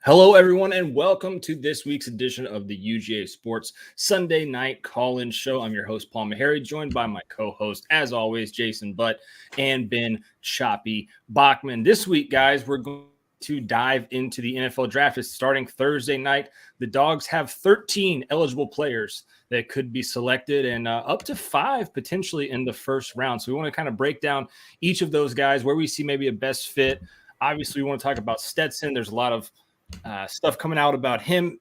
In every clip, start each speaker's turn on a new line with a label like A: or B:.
A: Hello, everyone, and welcome to this week's edition of the UGA Sports Sunday Night Call-In Show. I'm your host, Paul Meharry, joined by my co-host, as always, Jason Butt and Ben Choppy Bachman. This week, guys, we're going to dive into the NFL Draft. It's starting Thursday night. The Dawgs have 13 eligible players that could be selected and up to 5 potentially in the first round. So we want to kind of break down each of those guys, where we see maybe a best fit. Obviously, we want to talk about Stetson. There's a lot of stuff coming out about him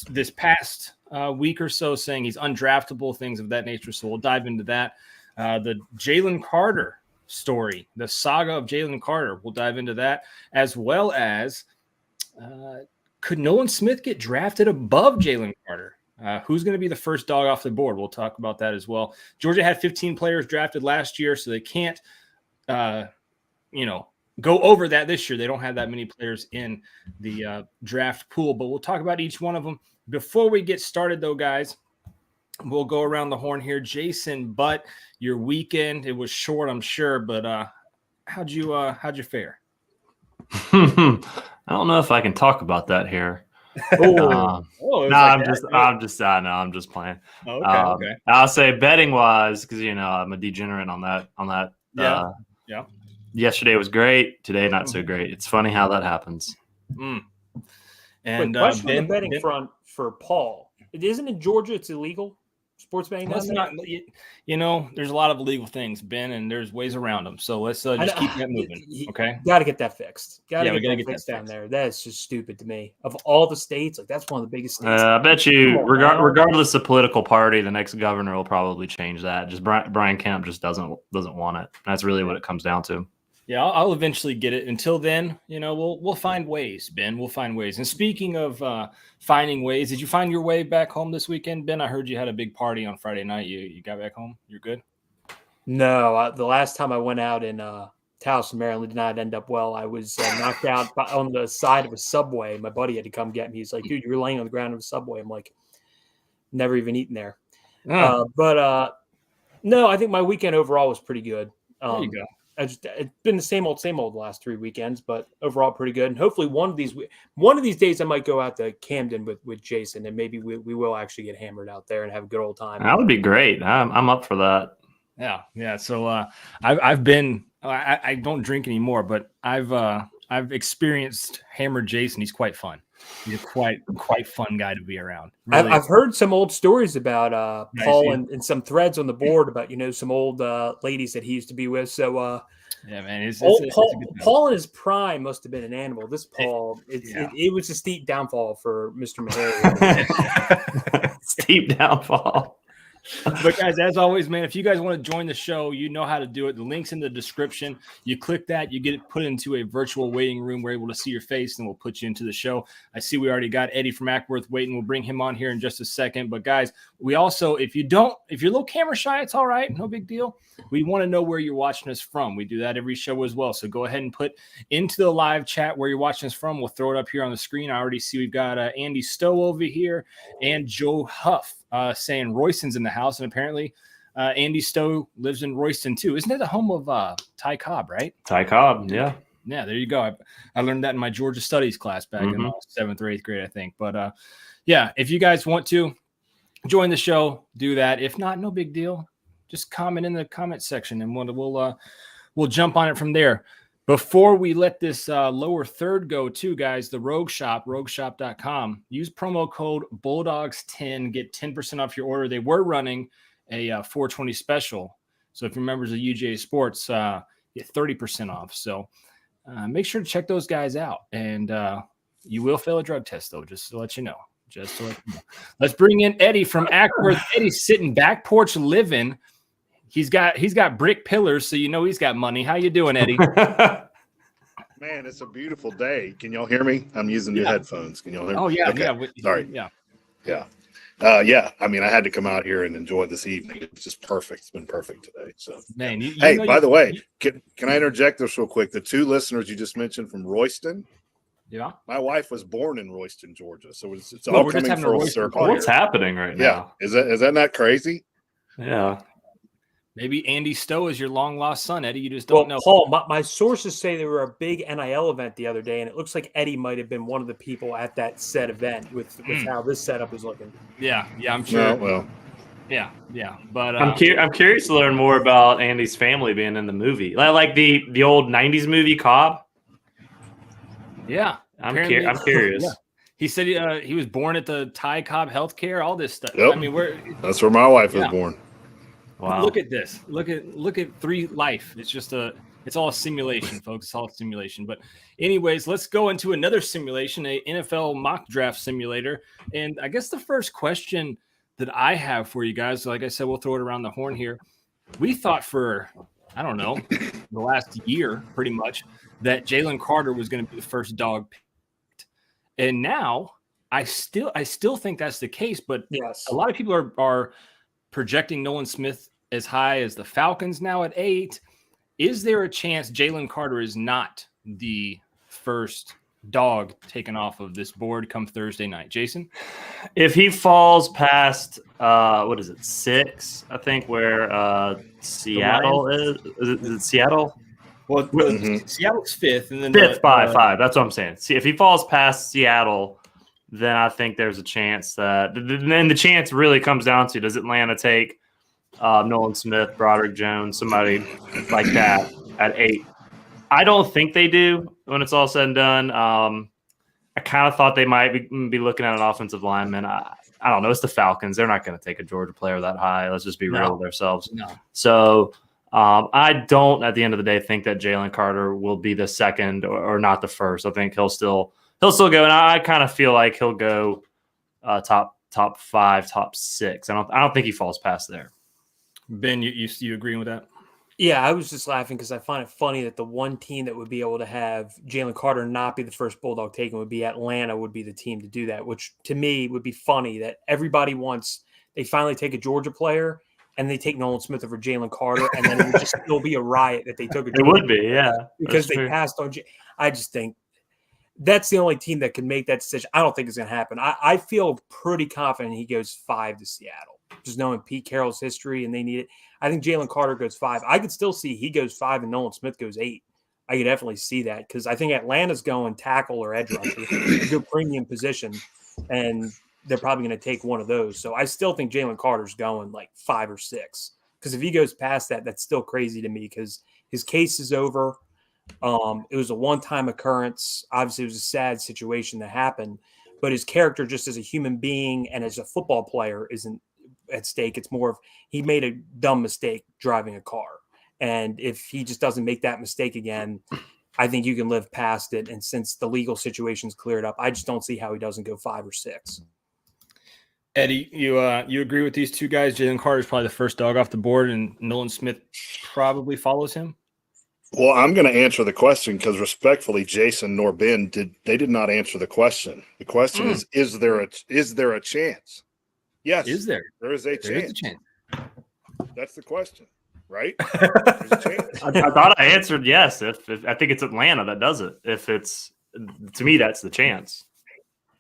A: this past week or so, saying he's undraftable, things of that nature. So we'll dive into that. The Jalen Carter story, the saga of Jalen Carter, we'll dive into that, as well as could Nolan Smith get drafted above Jalen Carter? Who's going to be the first dog off the board? We'll talk about that as well. Georgia had 15 players drafted last year, so they can't, go over that this year. They don't have that many players in the draft pool, but we'll talk about each one of them. Before we get started, though, guys, we'll go around the horn here. Jason, but your weekend, it was short, I'm sure, but how'd you fare?
B: I don't know if I can talk about that here. I'm just playing.
A: Okay.
B: I'll say betting wise, because I'm a degenerate on that.
A: Yeah.
B: Yesterday was great. Today, not so great. It's funny how that happens.
C: And question on the betting front for Paul. It isn't in Georgia. It's illegal. Sports betting.
A: There's a lot of illegal things, Ben, and there's ways around them. So let's just keep that moving. Okay.
C: Got to get that fixed. Got to get that
A: fixed
C: down there. That is just stupid to me. Of all the states, that's one of the biggest states.
B: I bet you, regardless of political party, the next governor will probably change that. Just Brian Kemp just doesn't want it. That's really what it comes down to.
A: Yeah, I'll eventually get it. Until then, we'll find ways, Ben. We'll find ways. And speaking of finding ways, did you find your way back home this weekend, Ben? I heard you had a big party on Friday night. You got back home? You're good?
C: No, the last time I went out in Towson, Maryland, did not end up well. I was knocked out on the side of a Subway. My buddy had to come get me. He's like, dude, you're laying on the ground of a Subway. I'm like, never even eaten there. No, I think my weekend overall was pretty good.
A: There you go.
C: It's been the same old the last 3 weekends, but overall pretty good. And hopefully one of these days I might go out to Camden with Jason, and maybe we will actually get hammered out there and have a good old time.
B: That would be great. I'm up for that.
A: Yeah. So I've been I don't drink anymore, but I've experienced hammered Jason. He's quite fun. He's a quite fun guy to be around. Really.
C: I've heard some old stories about Paul and some threads on the board about some old ladies that he used to be with. So
A: yeah, man,
C: Paul in his prime must have been an animal. This Paul, it was a steep downfall for Mr. Meharry.
B: Steep downfall.
A: But guys, as always, man, if you guys want to join the show, you know how to do it. The link's in the description. You click that, you get it put into a virtual waiting room. We're able to see your face, and we'll put you into the show. I see we already got Eddie from Acworth waiting. We'll bring him on here in just a second. But guys, we also, if you're a little camera shy, it's all right. No big deal. We want to know where you're watching us from. We do that every show as well. So go ahead and put into the live chat where you're watching us from. We'll throw it up here on the screen. I already see we've got Andy Stowe over here and Joe Huff. Saying Royston's in the house, and apparently Andy Stowe lives in Royston too. Isn't it the home of Ty Cobb, right?
B: Ty Cobb, yeah.
A: Yeah, there you go. I learned that in my Georgia Studies class back in 7th or 8th grade, I think. But if you guys want to join the show, do that. If not, no big deal. Just comment in the comment section, and we'll jump on it from there. Before we let this lower third go too, guys, the Rogue Shop, rogueshop.com, use promo code Bulldogs10, get 10% off your order. They were running a 420 special. So if you're members of UGA Sports, get 30% off. So make sure to check those guys out. And you will fail a drug test, though, just to let you know. Let's bring in Eddie from Acworth. Eddie's sitting back porch living. He's got brick pillars, so he's got money. How you doing, Eddie?
D: Man, it's a beautiful day. Can y'all hear me? I'm using new headphones. Can y'all hear me?
A: Oh, yeah.
D: Okay.
A: Yeah.
D: Sorry.
A: Yeah.
D: I mean, I had to come out here and enjoy this evening. It's just perfect. It's been perfect today. So,
A: man,
D: by the way, can I interject this real quick? The 2 listeners you just mentioned from Royston.
A: Yeah.
D: My wife was born in Royston, Georgia. So it's all coming full circle.
B: What's happening right now?
D: Yeah. Is that not crazy?
B: Yeah.
A: Maybe Andy Stowe is your long lost son, Eddie. You just don't know.
C: Paul, my sources say there were a big NIL event the other day, and it looks like Eddie might have been one of the people at that said event with how this setup is looking.
A: Yeah, I'm sure.
D: Well.
A: Yeah. But
B: I'm curious to learn more about Andy's family being in the movie, like the old '90s movie Cobb.
A: Yeah,
B: I'm curious.
A: Yeah. He said he was born at the Ty Cobb Healthcare. All this stuff.
D: Yep.
A: I mean,
D: that's where my wife was born.
A: Wow. Look at this. Look at Three Life. It's just it's all a simulation, folks. It's all a simulation. But anyways, let's go into another simulation, a NFL mock draft simulator. And I guess the first question that I have for you guys, like I said, we'll throw it around the horn here. We thought for, I don't know, the last year pretty much that Jalen Carter was going to be the first dog picked. And now I still think that's the case, but
C: yes,
A: a lot of people are projecting Nolan Smith as high as the Falcons now at 8. Is there a chance Jalen Carter is not the first dog taken off of this board come Thursday night? Jason?
B: If he falls past, 6, I think, where Seattle is it Seattle?
A: Well, Seattle's 5th. And then
B: 5th, 5. That's what I'm saying. See, if he falls past Seattle, then I think there's a chance that – then the chance really comes down to, does Atlanta take Nolan Smith, Broderick Jones, somebody like that at 8? I don't think they do when it's all said and done. I kind of thought they might be looking at an offensive lineman. I don't know. It's the Falcons. They're not going to take a Georgia player that high. Let's just be real with ourselves.
A: No.
B: So I don't, at the end of the day, think that Jalen Carter will be the second or not the first. I think he'll still go, and I kind of feel like he'll go top 5, top 6. I don't think he falls past there.
A: Ben, you agreeing with that?
C: Yeah, I was just laughing because I find it funny that the one team that would be able to have Jalen Carter not be the first Bulldog taken would be Atlanta, would be the team to do that, which to me would be funny that everybody wants – they finally take a Georgia player and they take Nolan Smith over Jalen Carter, and then it would just still be a riot that they took a Georgia
B: It would be, yeah.
C: Because they passed on I just think that's the only team that can make that decision. I don't think it's going to happen. I feel pretty confident he goes 5 to Seattle, just knowing Pete Carroll's history and they need it. I think Jalen Carter goes 5. I could still see he goes 5 and Nolan Smith goes 8. I could definitely see that because I think Atlanta's going tackle or edge rusher, a good premium position, and they're probably going to take one of those. So I still think Jalen Carter's going like 5 or 6 because if he goes past that, that's still crazy to me because his case is over. It was a one-time occurrence. Obviously, it was a sad situation that happened, but his character just as a human being and as a football player isn't at stake. It's more of he made a dumb mistake driving a car. And if he just doesn't make that mistake again, I think you can live past it. And since the legal situation's cleared up, I just don't see how he doesn't go 5 or 6.
A: Eddie, you agree with these two guys? Jalen Carter is probably the first dog off the board, and Nolan Smith probably follows him.
D: Well, I'm going to answer the question because respectfully, Jason nor Ben did not answer the question. The question is there a chance? Yes.
A: Is there?
D: There is a chance.
A: There is a chance.
D: That's the question, right? There's a chance.
B: I thought I answered yes. If I think it's Atlanta that does it. If it's to me, that's the chance.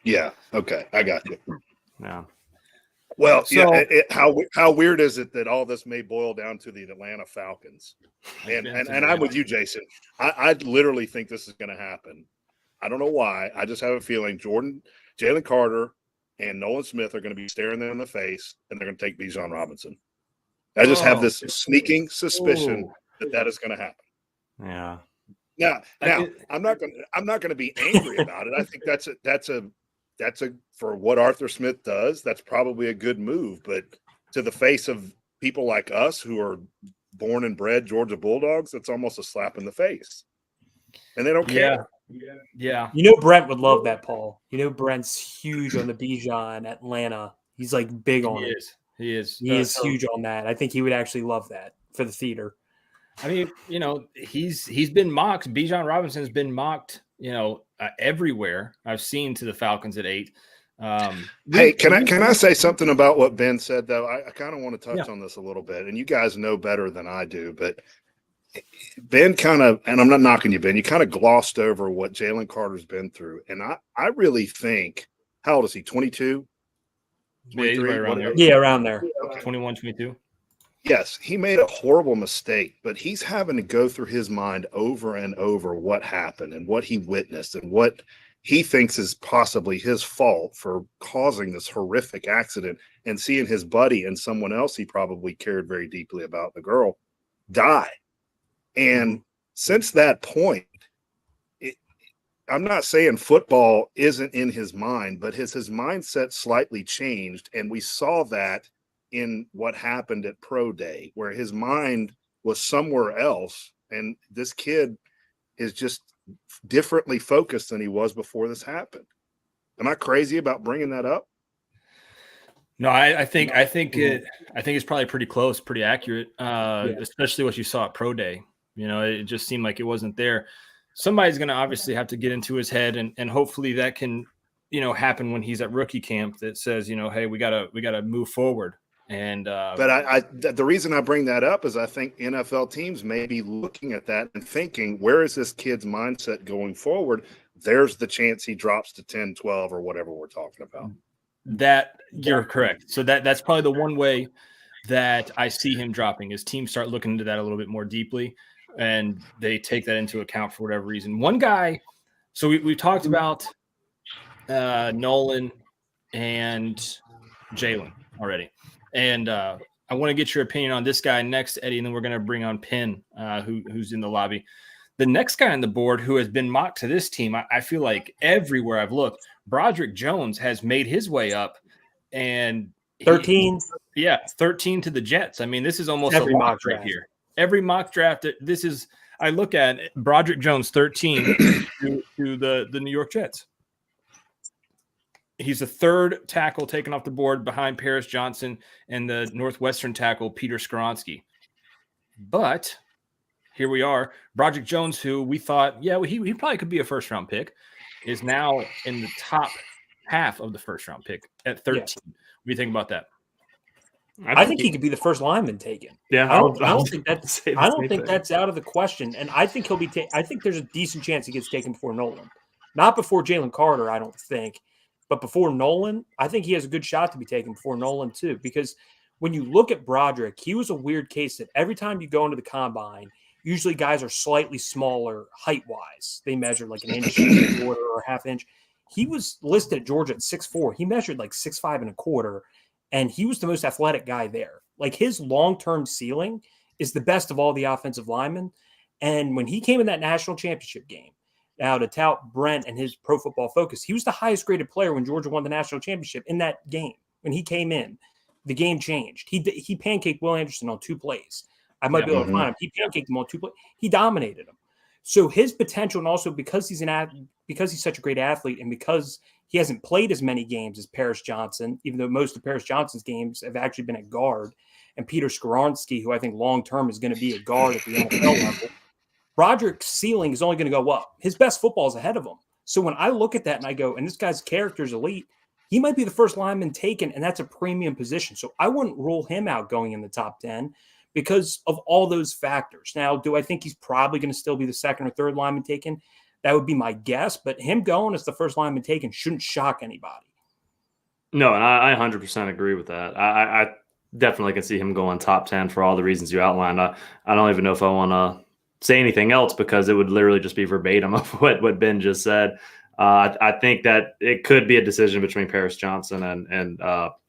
D: Yeah. Okay. I got you.
B: Yeah.
D: Well, so, how weird is it that all this may boil down to the Atlanta Falcons? And I'm with you, Jason. I literally think this is going to happen. I don't know why. I just have a feeling Jalen Carter, and Nolan Smith are going to be staring them in the face, and they're going to take Bijan Robinson. I just have this sneaking suspicion that is going to happen.
B: Yeah.
D: Now I'm not going to be angry about it. I think that's a for what Arthur Smith does, that's probably a good move. But to the face of people like us who are born and bred Georgia Bulldogs, it's almost a slap in the face. And they don't care.
A: Yeah.
C: You know Brent would love that, Paul. You know Brent's huge on the Bijan Atlanta. He's like big on it.
A: He is
C: huge on that. I think he would actually love that for the theater.
A: I mean, he's been mocked. Bijan Robinson's been mocked, everywhere I've seen to the Falcons at 8.
D: Hey, can I say something about what Ben said though? I kind of want to touch on this a little bit, and you guys know better than I do, but Ben and I'm not knocking you, Ben, you kind of glossed over what Jalen Carter's been through. And I really think, how old is he? 22?
A: Yeah, right around there.
C: Yeah, around there.
A: Okay. 21, 22.
D: yes, he made a horrible mistake, but he's having to go through his mind over and over what happened and what he witnessed and what he thinks is possibly his fault for causing this horrific accident, and seeing his buddy and someone else he probably cared very deeply about, the girl, die. And since that point, I'm not saying football isn't in his mind, but his mindset slightly changed. And we saw that in what happened at Pro Day, where his mind was somewhere else. And this kid is just differently focused than he was before this happened. Am I crazy about bringing that up?
A: No, I think it's probably pretty close, pretty accurate, especially what you saw at Pro Day. You know, it just seemed like it wasn't there. Somebody's going to obviously have to get into his head, and hopefully that can, happen when he's at rookie camp, that says, hey, we gotta move forward. And
D: but the reason I bring that up is I think NFL teams may be looking at that and thinking, where is this kid's mindset going forward? There's the chance he drops to 10, 12, or whatever we're talking about.
A: That you're correct. So that's probably the one way that I see him dropping, is teams start looking into that a little bit more deeply, and they take that into account for whatever reason. One guy, so we talked about Nolan and Jalen already. And I want to get your opinion on this guy next, Eddie, and then we're going to bring on Penn, who's in the lobby. The next guy on the board who has been mocked to this team, I feel like everywhere I've looked, Broderick Jones has made his way up. And
C: 13.
A: 13 to the Jets. I mean, this is almost
C: Every
A: a
C: mock
A: mock right
C: draft.
A: here. Every mock draft, this is – I look at Broderick Jones, 13 to the New York Jets. He's the third tackle taken off the board behind Paris Johnson and the Northwestern tackle, Peter Skoronski. But here we are. Broderick Jones, who we thought, he probably could be a first-round pick, is now in the top half of the first-round pick at 13. Yes. What do you think about that?
C: I think he could be the first lineman taken.
B: Yeah,
C: I don't think that's out of the question. And I think he'll be I think there's a decent chance he gets taken before Nolan. Not before Jalen Carter, I don't think. But before Nolan, I think he has a good shot to be taken before Nolan too. Because when you look at Broderick, he was a weird case that every time you go into the combine, usually guys are slightly smaller height-wise. They measure like an inch and a quarter or a half inch. He was listed at Georgia at 6'4". He measured like 6'5" and a quarter, and he was the most athletic guy there. Like, his long-term ceiling is the best of all the offensive linemen. And when he came in that national championship game, now to tout Brent and his Pro Football Focus, he was the highest graded player when Georgia won the national championship in that game. When he came in, the game changed. He pancaked Will Anderson on 2 plays. I might be able to find him. He pancaked him on 2 plays. He dominated him. So his potential, and also because he's such a great athlete, and because he hasn't played as many games as Paris Johnson, even though most of Paris Johnson's games have actually been at guard, and Peter Skoronski, who I think long-term is going to be a guard at the NFL level, Broderick's ceiling is only going to go up. His best football is ahead of him. So when I look at that and I go, and this guy's character is elite, he might be the first lineman taken, and that's a premium position. So I wouldn't rule him out going in the top 10 because of all those factors. Now, do I think he's probably going to still be the second or third lineman taken? That would be my guess. But him going as the first lineman taken shouldn't shock anybody.
B: No, and I 100% agree with that. I definitely can see him going top 10 for all the reasons you outlined. I don't even know if I want to say anything else because it would literally just be verbatim of what Ben just said. I think that it could be a decision between Paris Johnson and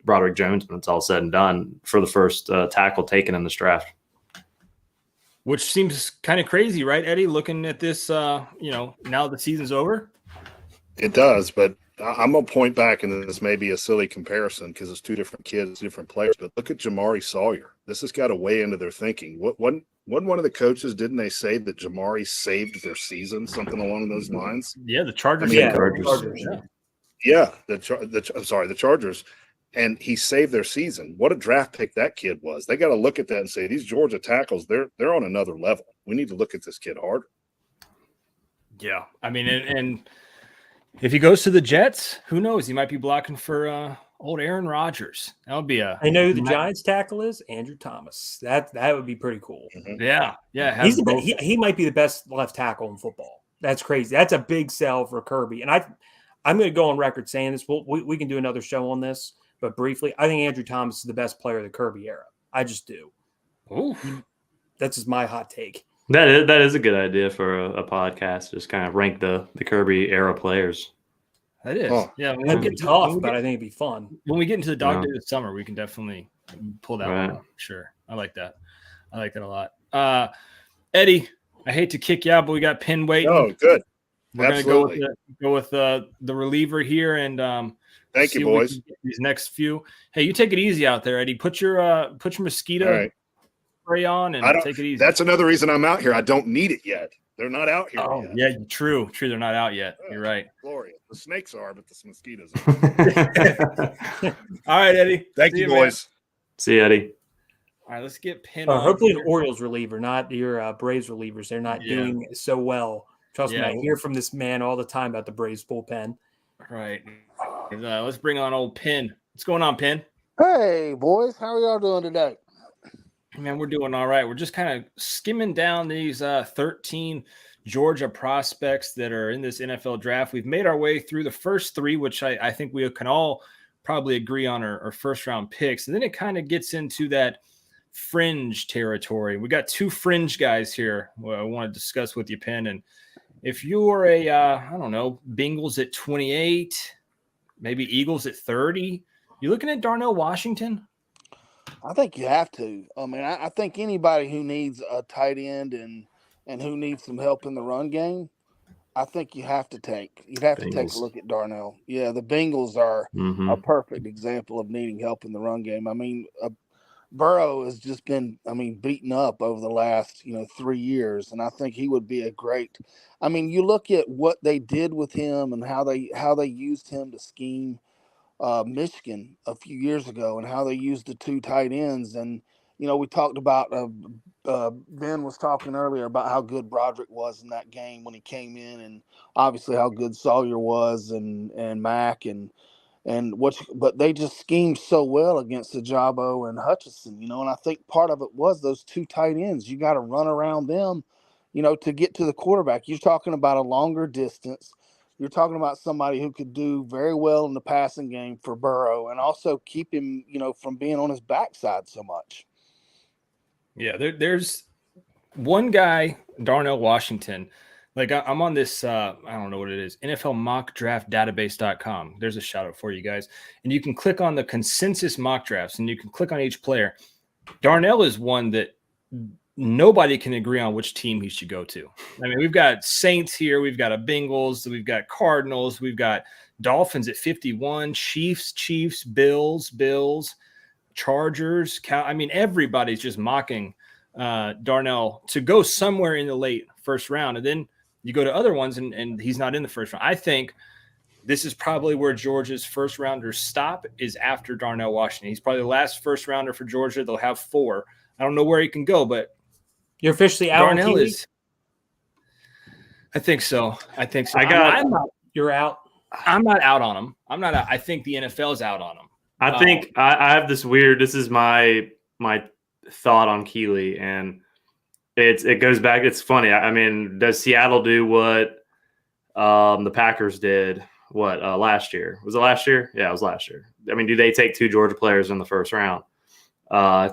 B: Broderick Jones when it's all said and done for the first tackle taken in this draft.
A: Which seems kind of crazy, right, Eddie? Looking at this, now the season's over.
D: It does, but I'm going to point back, and this may be a silly comparison because it's 2 different kids, different players, but look at Jamari Sawyer. This has got to weigh into their thinking. When one of the coaches, didn't they say that Jamari saved their season, something along those lines?
A: Yeah, the Chargers.
D: The Chargers. And he saved their season. What a draft pick that kid was. They got to look at that and say, these Georgia tackles, they're on another level. We need to look at this kid harder.
A: Yeah. I mean, and if he goes to the Jets, who knows? He might be blocking for old Aaron Rodgers. That would be
C: I know who the Giants tackle is? Andrew Thomas. That would be pretty cool.
A: Mm-hmm. Yeah.
C: He might be the best left tackle in football. That's crazy. That's a big sell for Kirby. And I'm going to go on record saying this. We can do another show on this. But briefly, I think Andrew Thomas is the best player of the Kirby era. I just do.
A: Ooh.
C: That's just my hot take.
B: That is a good idea for a podcast. Just kind of rank the Kirby era players.
A: That is.
D: Huh.
A: Yeah.
C: It'd be tough, but I think it'd be fun.
A: When we get into the dog
B: Yeah.
A: days of summer, we can definitely pull that
B: Right.
A: one up. Sure. I like that. I like that a lot. Eddie, I hate to kick you out, but we got Penn waiting.
D: Oh, good.
A: We're
D: Absolutely.
A: going to go with the reliever here and
D: Thank
A: see
D: you,
A: what we
D: boys.
A: can get these next few. Hey, you take it easy out there, Eddie. Put your mosquito
D: All right.
A: spray on and
D: I don't.
A: take it easy.
D: That's another reason I'm out here. I don't need it yet. They're not out here
A: Oh,
D: yet.
A: yeah, true. They're not out yet.
D: Yeah.
A: You're right.
D: Glorious. The snakes are, but the mosquitoes are.
A: All right, Eddie.
D: Thank
A: See
D: you,
A: man.
D: boys.
B: See you, Eddie.
A: All right, let's get Penn on.
C: Hopefully
A: here.
C: an Orioles reliever, not your Braves relievers. They're not
A: Yeah.
C: doing so well. Trust me,
A: Yeah.
C: I hear from this man all the time about the Braves bullpen.
A: Right. Let's bring on old Penn. What's going on, Penn?
E: Hey, boys. How are y'all doing today?
A: Man, we're doing all right. We're just kind of skimming down these 13 Georgia prospects that are in this NFL draft. We've made our way through the first three, which I think we can all probably agree on our first round picks. And then it kind of gets into that fringe territory. We got two fringe guys here I want to discuss with you, Penn. And if you're a, I don't know, Bengals at 28, maybe Eagles at 30, you looking at Darnell Washington?
E: I think you have to. I mean, I think anybody who needs a tight end and who needs some help in the run game, I think you'd have to take a
B: Bengals.
E: look at Darnell. Yeah, the Bengals are
B: Mhm.
E: a perfect example of needing help in the run game. I mean, Burrow has just been, beaten up over the last, 3 years, and I think he would be a great. I mean, you look at what they did with him and how they used him to scheme Michigan a few years ago, and how they used the two tight ends. And we talked about Ben was talking earlier about how good Broderick was in that game when he came in, and obviously how good Sawyer was and Mack but they just schemed so well against Ajabo and Hutchinson, and I think part of it was those two tight ends. You got to run around them, to get to the quarterback. You're talking about a longer distance. You're talking about somebody who could do very well in the passing game for Burrow and also keep him, from being on his backside so much.
A: Yeah, there's one guy, Darnell Washington. Like I'm on this, I don't know what it is, NFL mock draft database.com. There's a shout out for you guys. And you can click on the consensus mock drafts and you can click on each player. Darnell is one that nobody can agree on which team he should go to. I mean, we've got Saints here. We've got a Bengals. We've got Cardinals. We've got Dolphins at 51, Chiefs, Bills, Chargers. I mean, everybody's just mocking Darnell to go somewhere in the late first round. And then you go to other ones and he's not in the first round. I think this is probably where Georgia's first rounders stop is after Darnell Washington. He's probably the last first rounder for Georgia. They'll have 4. I don't know where he can go, but
C: You're officially out.
A: Darnell is. I think so.
C: You're out.
A: I'm not out on him. I'm not. I think the NFL is out on him.
B: I think I have this weird. This is my thought on Keeley, and it goes back. It's funny. I mean, does Seattle do what the Packers did? What last year? Was it last year? Yeah, it was last year. I mean, do they take 2 Georgia players in the first round?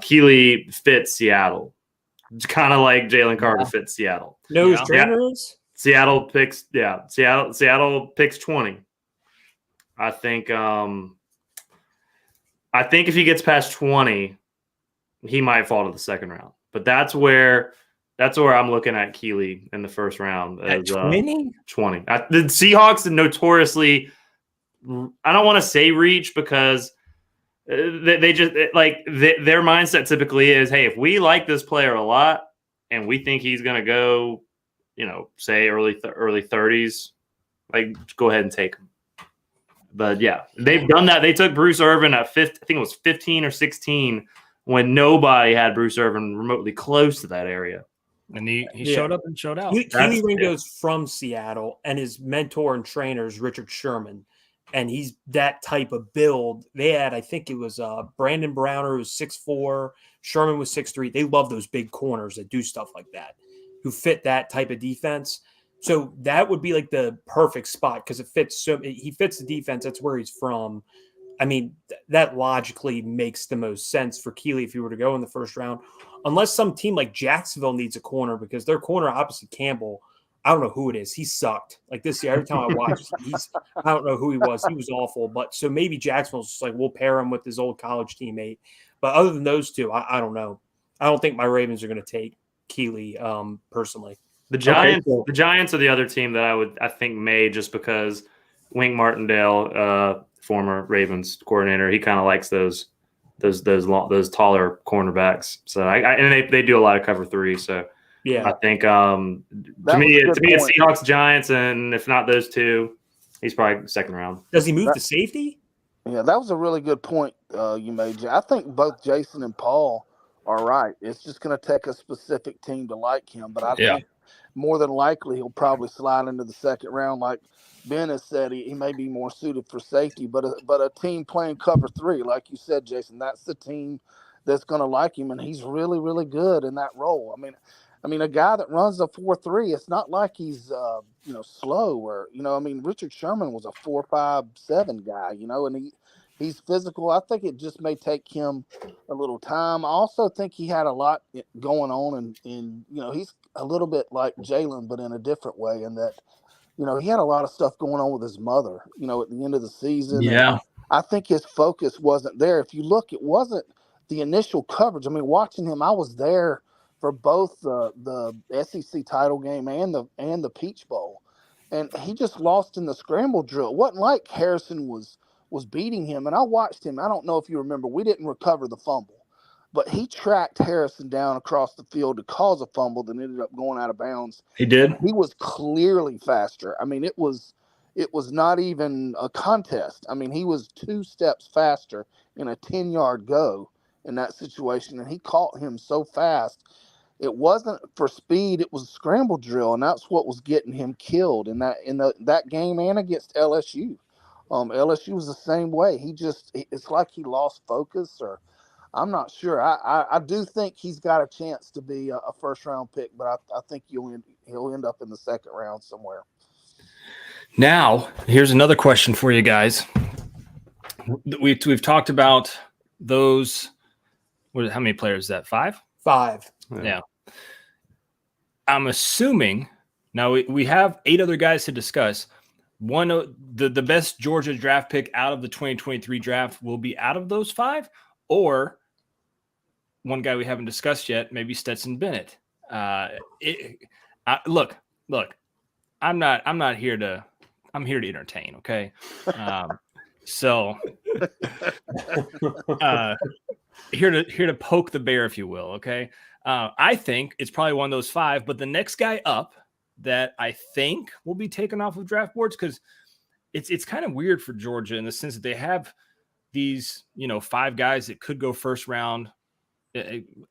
B: Keeley fits Seattle. It's kind of like Jalen Carter fits Seattle.
C: No, his trainer is?
B: Seattle picks 20. I think if he gets past 20, he might fall to the second round. But that's where I'm looking at Keeley in the first round.
A: At 20?
B: 20. The Seahawks notoriously, I don't want to say reach because they just their mindset typically is, hey, if we like this player a lot and we think he's going to go, say early 30s, go ahead and take him. But yeah, they've done that. They took Bruce Irvin at I think it was 15 or 16 when nobody had Bruce Irvin remotely close to that area.
A: And he showed up and showed out.
C: Keely Ringo's from Seattle, and his mentor and trainer is Richard Sherman. And he's that type of build. They had, I think it was Brandon Browner, who was 6'4", Sherman was 6'3". They love those big corners that do stuff like that, who fit that type of defense. So that would be like the perfect spot because he fits the defense. That's where he's from. I mean, that logically makes the most sense for Keeley if he were to go in the first round, unless some team like Jacksonville needs a corner because their corner opposite Campbell, I don't know who it is. He sucked. Like this year, every time I watched, I don't know who he was. He was awful. But so maybe Jacksonville's just like, we'll pair him with his old college teammate. But other than those two, I don't know. I don't think my Ravens are going to take Keeley personally.
B: The Giants are the other team that I think may, just because Wink Martindale, former Ravens coordinator, he kind of likes those taller cornerbacks. So and they do a lot of cover 3. So
C: yeah,
B: I think to me it's Seahawks, Giants, and if not those two, he's probably second round.
C: Does he move to safety?
E: Yeah, that was a really good point you made. I think both Jason and Paul are right. It's just going to take a specific team to like him, but I think more than likely he'll probably slide into the second round. Like Ben has said, he may be more suited for safety, but a team playing cover 3, like you said, Jason, that's the team that's going to like him, and he's really, really good in that role. I mean, a guy that runs a 4.3, it's not like he's slow or Richard Sherman was a 4.57 guy, and he's physical. I think it just may take him a little time. I also think he had a lot going on, and he's a little bit like Jalen, but in a different way, in that he had a lot of stuff going on with his mother, at the end of the season.
A: Yeah.
E: And I think his focus wasn't there. If you look, it wasn't the initial coverage. I mean, watching him, I was there for both the SEC title game and the Peach Bowl. And he just lost in the scramble drill. It wasn't like Harrison was beating him. And I watched him. I don't know if you remember, we didn't recover the fumble. But he tracked Harrison down across the field to cause a fumble that ended up going out of bounds.
A: He did.
E: He was clearly faster. I mean, it was not even a contest. I mean, he was 2 steps faster in a 10-yard go in that situation, and he caught him so fast. It wasn't for speed; it was a scramble drill, and that's what was getting him killed in that game and against LSU. LSU was the same way. It's like he lost focus, or I'm not sure. I do think he's got a chance to be a first-round pick, but I think he'll end up in the second round somewhere.
A: Now, here's another question for you guys. We've talked about those. How many players is that? 5?
C: 5.
A: Yeah. I'm assuming now we have 8 other guys to discuss. One of the best Georgia draft pick out of the 2023 draft will be out of those 5, or one guy we haven't discussed yet, maybe Stetson Bennett. Look, I'm here to entertain. Okay. Here to poke the bear, if you will. Okay. I think it's probably one of those 5, but the next guy up that I think will be taken off of draft boards, because it's kind of weird for Georgia in the sense that they have these 5 guys that could go first round,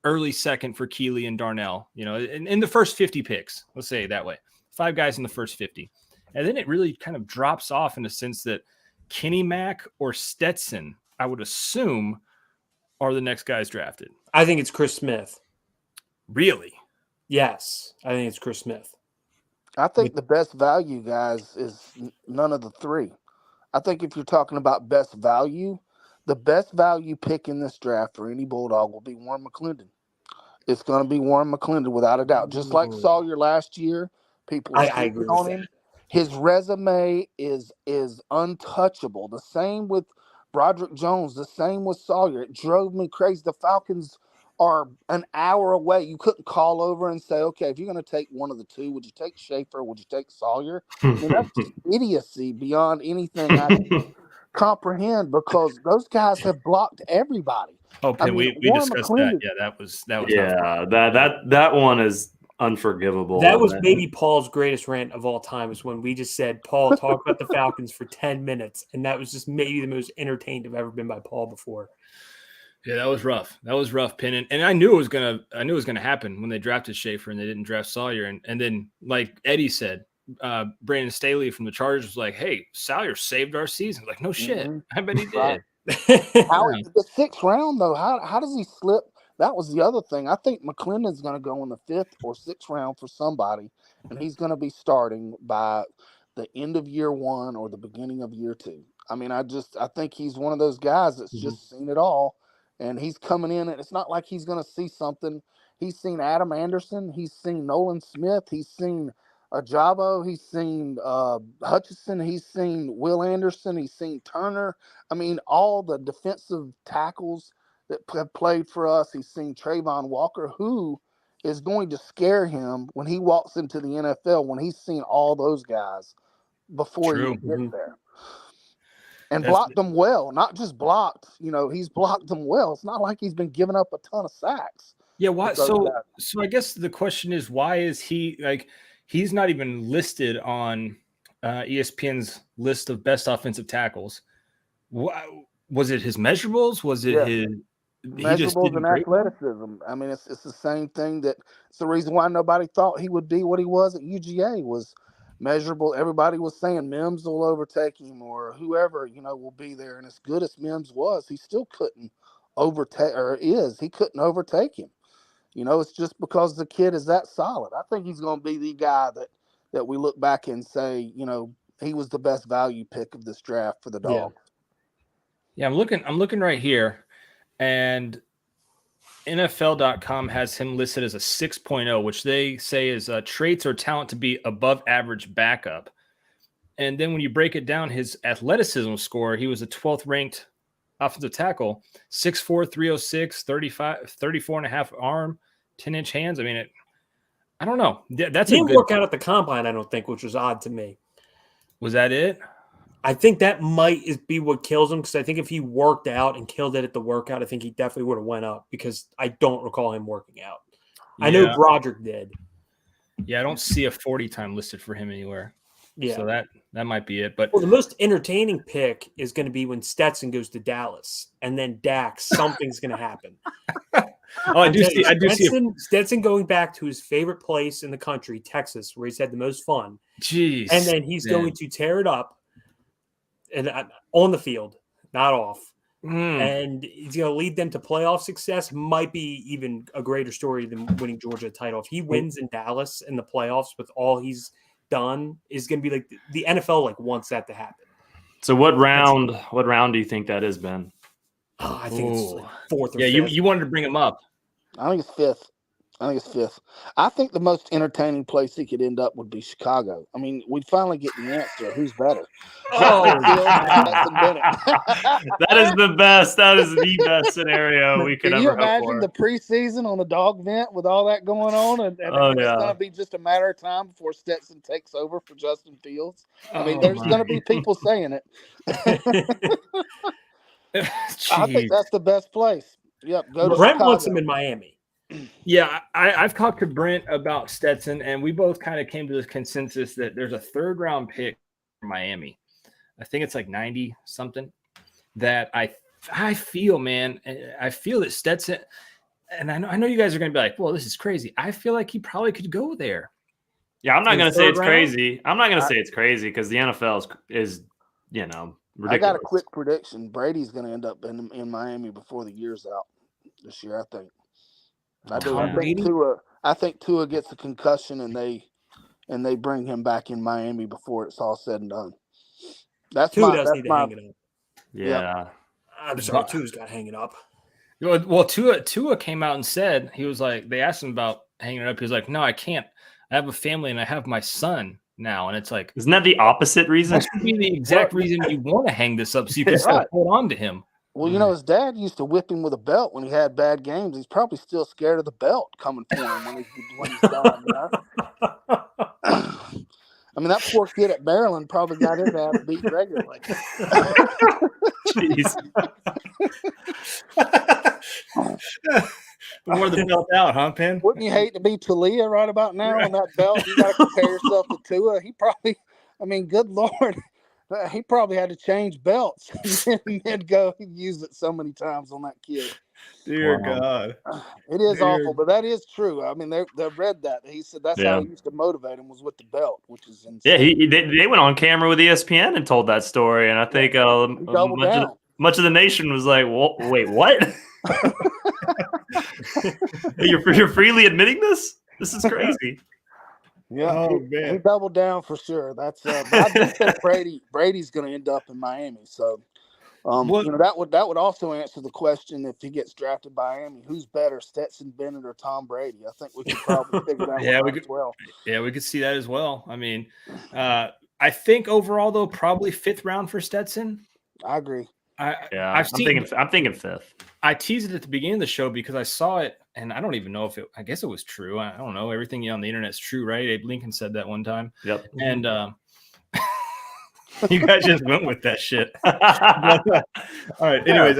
A: early second for Keeley and Darnell, in the first 50 picks, let's say it that way. 5 guys in the first 50. And then it really kind of drops off in the sense that Kenny Mack or Stetson, I would assume, are the next guys drafted.
C: I think it's Chris Smith.
A: Really?
C: Yes, I think it's Chris Smith.
E: I think the best value, guys, is none of the 3. I think if you're talking about best value, the best value pick in this draft for any Bulldog will be Warren McClendon. It's going to be Warren McClendon without a doubt. Just like Sawyer last year, people are sleeping on him. His resume is untouchable. The same with Broderick Jones. The same with Sawyer. It drove me crazy. The Falcons are an hour away. You couldn't call over and say, okay, if you're going to take one of the 2, would you take Schaefer? Would you take Sawyer? I mean, that's just idiocy beyond anything I can comprehend, because those guys have blocked everybody.
A: Okay, we discussed that. Yeah, that was.
B: Yeah, that one is unforgivable.
C: That was maybe Paul's greatest rant of all time, is when we just said, Paul, talk about the Falcons for 10 minutes. And that was just maybe the most entertained I've ever been by Paul before.
A: Yeah, that was rough. That was rough, Penn. And I knew it was gonna happen when they drafted Schaefer and they didn't draft Sawyer. And then, like Eddie said, Brandon Staley from the Chargers was like, "Hey, Sawyer saved our season." Like, no shit. I bet he did.
E: Right. The 6th round though, how does he slip? That was the other thing. I think McClendon's going to go in the 5th or 6th round for somebody, and he's going to be starting by the end of year 1 or the beginning of year 2. I mean, I think he's one of those guys that's just seen it all, and he's coming in, and it's not like he's going to see something. He's seen Adam Anderson, he's seen Nolan Smith, he's seen Ajabo, he's seen Hutchinson, he's seen Will Anderson, he's seen Turner. I mean, all the defensive tackles that have played for us. He's seen Trayvon Walker, who is going to scare him when he walks into the NFL, when he's seen all those guys before he gets there. And blocked them well, not just blocked. He's blocked them well. It's not like he's been giving up a ton of sacks.
A: Yeah, why? So I guess the question is, why is he he's not even listed on ESPN's list of best offensive tackles? Was it his measurables? Was it his
E: measurables and athleticism? I mean, it's the same thing. It's the reason why nobody thought he would be what he was at UGA was measurable. Everybody was saying Mims will overtake him or whoever, will be there. And as good as Mims was, he still couldn't he couldn't overtake him. It's just because the kid is that solid. I think he's going to be the guy that we look back and say, he was the best value pick of this draft for the Dawgs.
A: Yeah, I'm looking right here, and NFL.com has him listed as a 6.0, which they say is traits or talent to be above average backup. And then when you break it down, his athleticism score, he was a 12th ranked offensive tackle, 6'4", 306, 34 and a half arm, 10-inch hands. I mean, I don't know. That's
C: he didn't work out at the combine, I don't think, which was odd to me.
A: Was that it?
C: I think that might be what kills him, because I think if he worked out and killed it at the workout, I think he definitely would have went up, because I don't recall him working out. Yeah. I know Broderick did.
A: Yeah, I don't see a 40 time listed for him anywhere.
C: Yeah.
A: So that might be it. But
C: the most entertaining pick is going to be when Stetson goes to Dallas, and then Dak, something's going to happen.
A: I do see
C: Stetson going back to his favorite place in the country, Texas, where he's had the most fun.
A: Jeez.
C: And then he's going to tear it up and on the field, not off. And he's going to lead them to playoff success. Might be even a greater story than winning Georgia title. If he wins in Dallas in the playoffs with all he's done, is going to be like the NFL wants that to happen.
B: So what round do you think that is, Ben?
C: Oh, I think it's fourth or
A: fifth.
C: Yeah,
A: you wanted to bring him up.
E: I think it's fifth. I think the most entertaining place he could end up would be Chicago. I mean, we'd finally get the answer. Who's better?
B: Stetson Bennett. That is the best. That is the best scenario we could ever hope for.
E: Can you imagine the preseason on the dog vent with all that going on? And it's going to be just a matter of time before Stetson takes over for Justin Fields. I mean, there's going to be people saying it. I think that's the best place. Yep. Go to
C: Brent
E: Chicago.
C: wants him in Miami.
A: Yeah, I've talked to Brent about Stetson, and we both kind of came to this consensus that there's a 3rd round pick for Miami. I think it's like 90 something. That I feel, man. I feel that Stetson, and I know you guys are going to be like, well, this is crazy. I feel like he probably could go there.
B: Yeah, I'm not going to say it's crazy. I'm not going to say it's crazy because the NFL is ridiculous.
E: I got a quick prediction. Brady's going to end up in Miami before the year's out this year, I think. I think Tua gets a concussion and they bring him back in Miami before it's all said and done.
C: Tua does need to hang it up.
B: Yeah.
C: I'm sorry, Tua's got hanging up.
A: Well, Tua came out and said, he was like, they asked him about hanging it up. He was like, no, I can't. I have a family and I have my son now. And it's like,
B: isn't that the opposite reason?
A: That should be the exact reason you want to hang this up so you can still hold on to him.
E: Well, his dad used to whip him with a belt when he had bad games. He's probably still scared of the belt coming for him when he's done. I mean, that poor kid at Maryland probably got his ass beat regularly.
B: Jeez.
A: Wore the belt out, huh, Penn?
E: Wouldn't you hate to be Talia right about now on that belt? You got to compare yourself to Tua. He probably, good Lord. He probably had to change belts and then go. He used it so many times on that kid.
A: Dear God.
E: It is awful, but that is true. I mean, they've read that. He said that's how he used to motivate him was with the belt, which is insane.
B: Yeah, they went on camera with ESPN and told that story, and I think much of the nation was like, wait, what? You're freely admitting this? This is crazy.
E: Yeah,
A: Oh,
E: he
A: man.
E: doubled down for sure. That's but I do think Brady's going to end up in Miami. So,
A: Well-
E: that would also answer the question if he gets drafted by Miami, who's better, Stetson Bennett or Tom Brady? I think we could probably figure that
A: Yeah,
E: one
A: we
E: out
A: could-
E: as well.
A: Yeah, we could see that as well. I mean, I think overall though, probably 5th round for Stetson.
E: I agree.
B: I'm thinking 5th.
A: I teased it at the beginning of the show because I saw it, and I don't even know if I guess it was true. I don't know. Everything on the internet is true, right? Abe Lincoln said that one time.
B: Yep.
A: And you guys just went with that shit. All right. Anyways,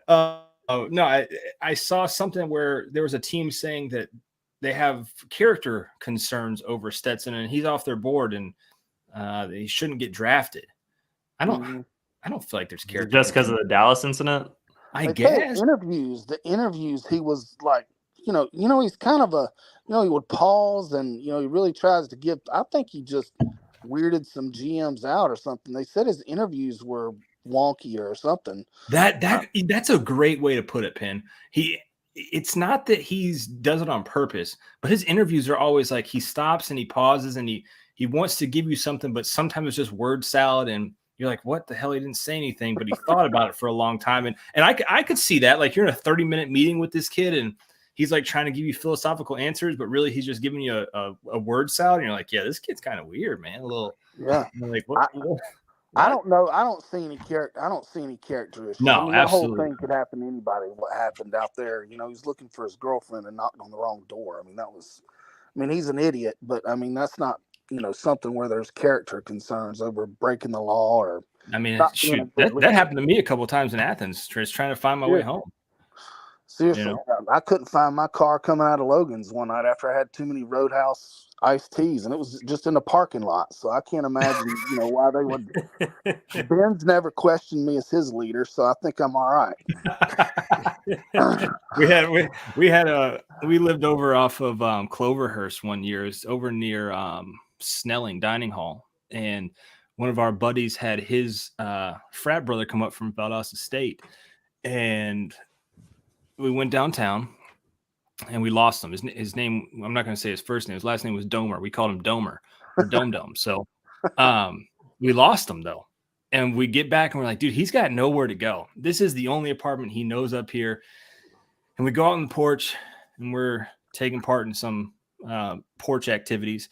A: no, I saw something where there was a team saying that they have character concerns over Stetson, and he's off their board, and he shouldn't get drafted. I don't feel like there's character.
B: Just because of the Dallas incident?
A: I
E: They
A: guess.
E: say the interviews, he was like, he's kind of he would pause and, he really tries to give. I think he just weirded some GMs out or something. They said his interviews were wonky or something.
A: That's a great way to put it, Penn. It's not that does it on purpose, but his interviews are always like he stops and he pauses and he wants to give you something, but sometimes it's just word salad and you're like, what the hell? He didn't say anything, but he thought about it for a long time. And I could see that. Like you're in a 30-minute meeting with this kid and he's like trying to give you philosophical answers, but really he's just giving you a word salad. And you're like, yeah, this kid's kind of weird, man. A little,
E: yeah.
A: Like what?
E: I don't know. I don't see any character issues.
A: No,
E: that whole
A: absolutely.
E: thing could happen to anybody. What happened out there? He's looking for his girlfriend and knocked on the wrong door. He's an idiot, but that's not something where there's character concerns over breaking the law or.
A: Shoot, that happened to me a couple of times in Athens, just trying to find my way home.
E: Seriously, I couldn't find my car coming out of Logan's one night after I had too many Roadhouse iced teas, and it was just in the parking lot. So I can't imagine, why they would. Ben's never questioned me as his leader, so I think I'm all right.
A: We lived over off of Cloverhurst one year. It's over near Snelling Dining Hall, and one of our buddies had his frat brother come up from Valdosta State, and we went downtown and we lost him. His name, I'm not going to say his first name. His last name was Domer. We called him Domer or Dome. So we lost him though. And we get back and we're like, dude, he's got nowhere to go. This is the only apartment he knows up here. And we go out on the porch and we're taking part in some porch activities.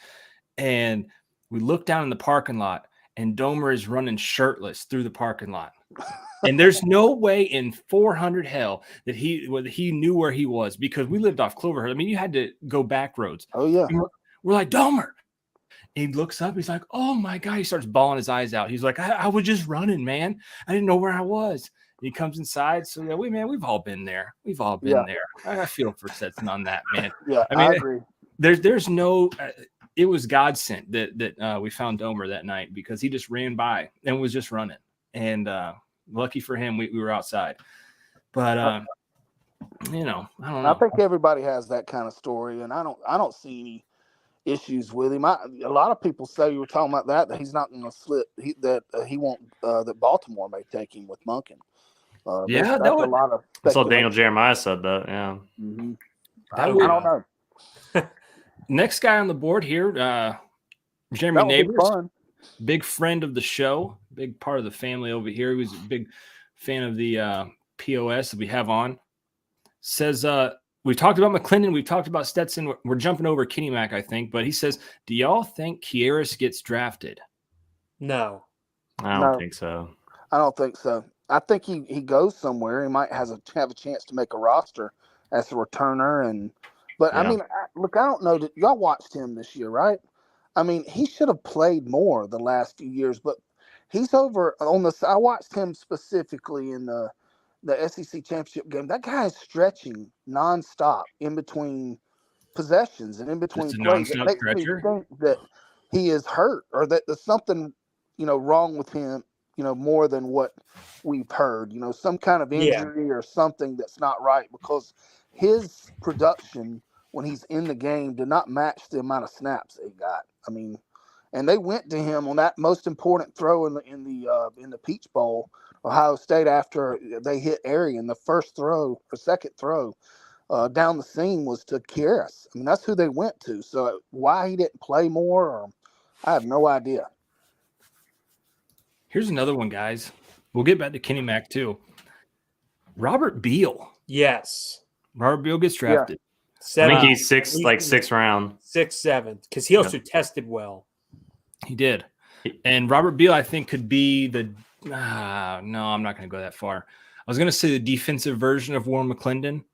A: And we look down in the parking lot and Domer is running shirtless through the parking lot. And there's no way in 400 hell that he knew where he was because we lived off Cloverhurst. You had to go back roads.
E: Oh, yeah.
A: We're like, Domer. And he looks up. He's like, oh, my God. He starts bawling his eyes out. He's like, I was just running, man. I didn't know where I was. And he comes inside. So, yeah, we've all been there. We've all been there. I feel for Stetson on that, man.
E: Yeah, I agree.
A: There's no it was God sent that we found Domer that night because he just ran by and was just running. And lucky for him, we were outside. But I don't know.
E: I think everybody has that kind of story, and I don't see any issues with him. A lot of people say you were talking about that he's not going to slip. He won't. That Baltimore may take him with Monken.
A: Yeah,
E: that's a lot of.
B: I saw Daniel Jeremiah said that. Yeah,
E: I don't know.
A: Next guy on the board here, Jeremy Neighbors, big friend of the show, big part of the family over here. He was a big fan of the POS that we have on. Says we talked about McClendon, we talked about Stetson. We're jumping over Kenny Mack, I think, but he says, "Do y'all think Kieris gets drafted?"
C: No,
B: I don't think so.
E: I don't think so. I think he goes somewhere. He might have a chance to make a roster as a returner, but I don't know. Y'all watched him this year, right? He should have played more the last few years, but he's over on the. I watched him specifically in the SEC championship game. That guy is stretching nonstop in between possessions and in between plays. It makes me think that he is hurt or that there's something, wrong with him, more than what we've heard. Some kind of injury or something that's not right because his production when he's in the game did not match the amount of snaps he got. And they went to him on that most important throw in the Peach Bowl, Ohio State, after they hit Arian, the first throw or second throw. down the seam was to Karras. I mean, that's who they went to. So why he didn't play more, I have no idea.
A: Here's another one, guys. We'll get back to Kenny Mack too. Robert Beal.
C: Yes.
A: Robert Beal gets drafted.
B: I think he's sixth round.
C: 6th, 7th, because he also tested well.
A: He did. And Robert Beal, I think, could be the no, I'm not going to go that far. I was going to say the defensive version of Warren McClendon.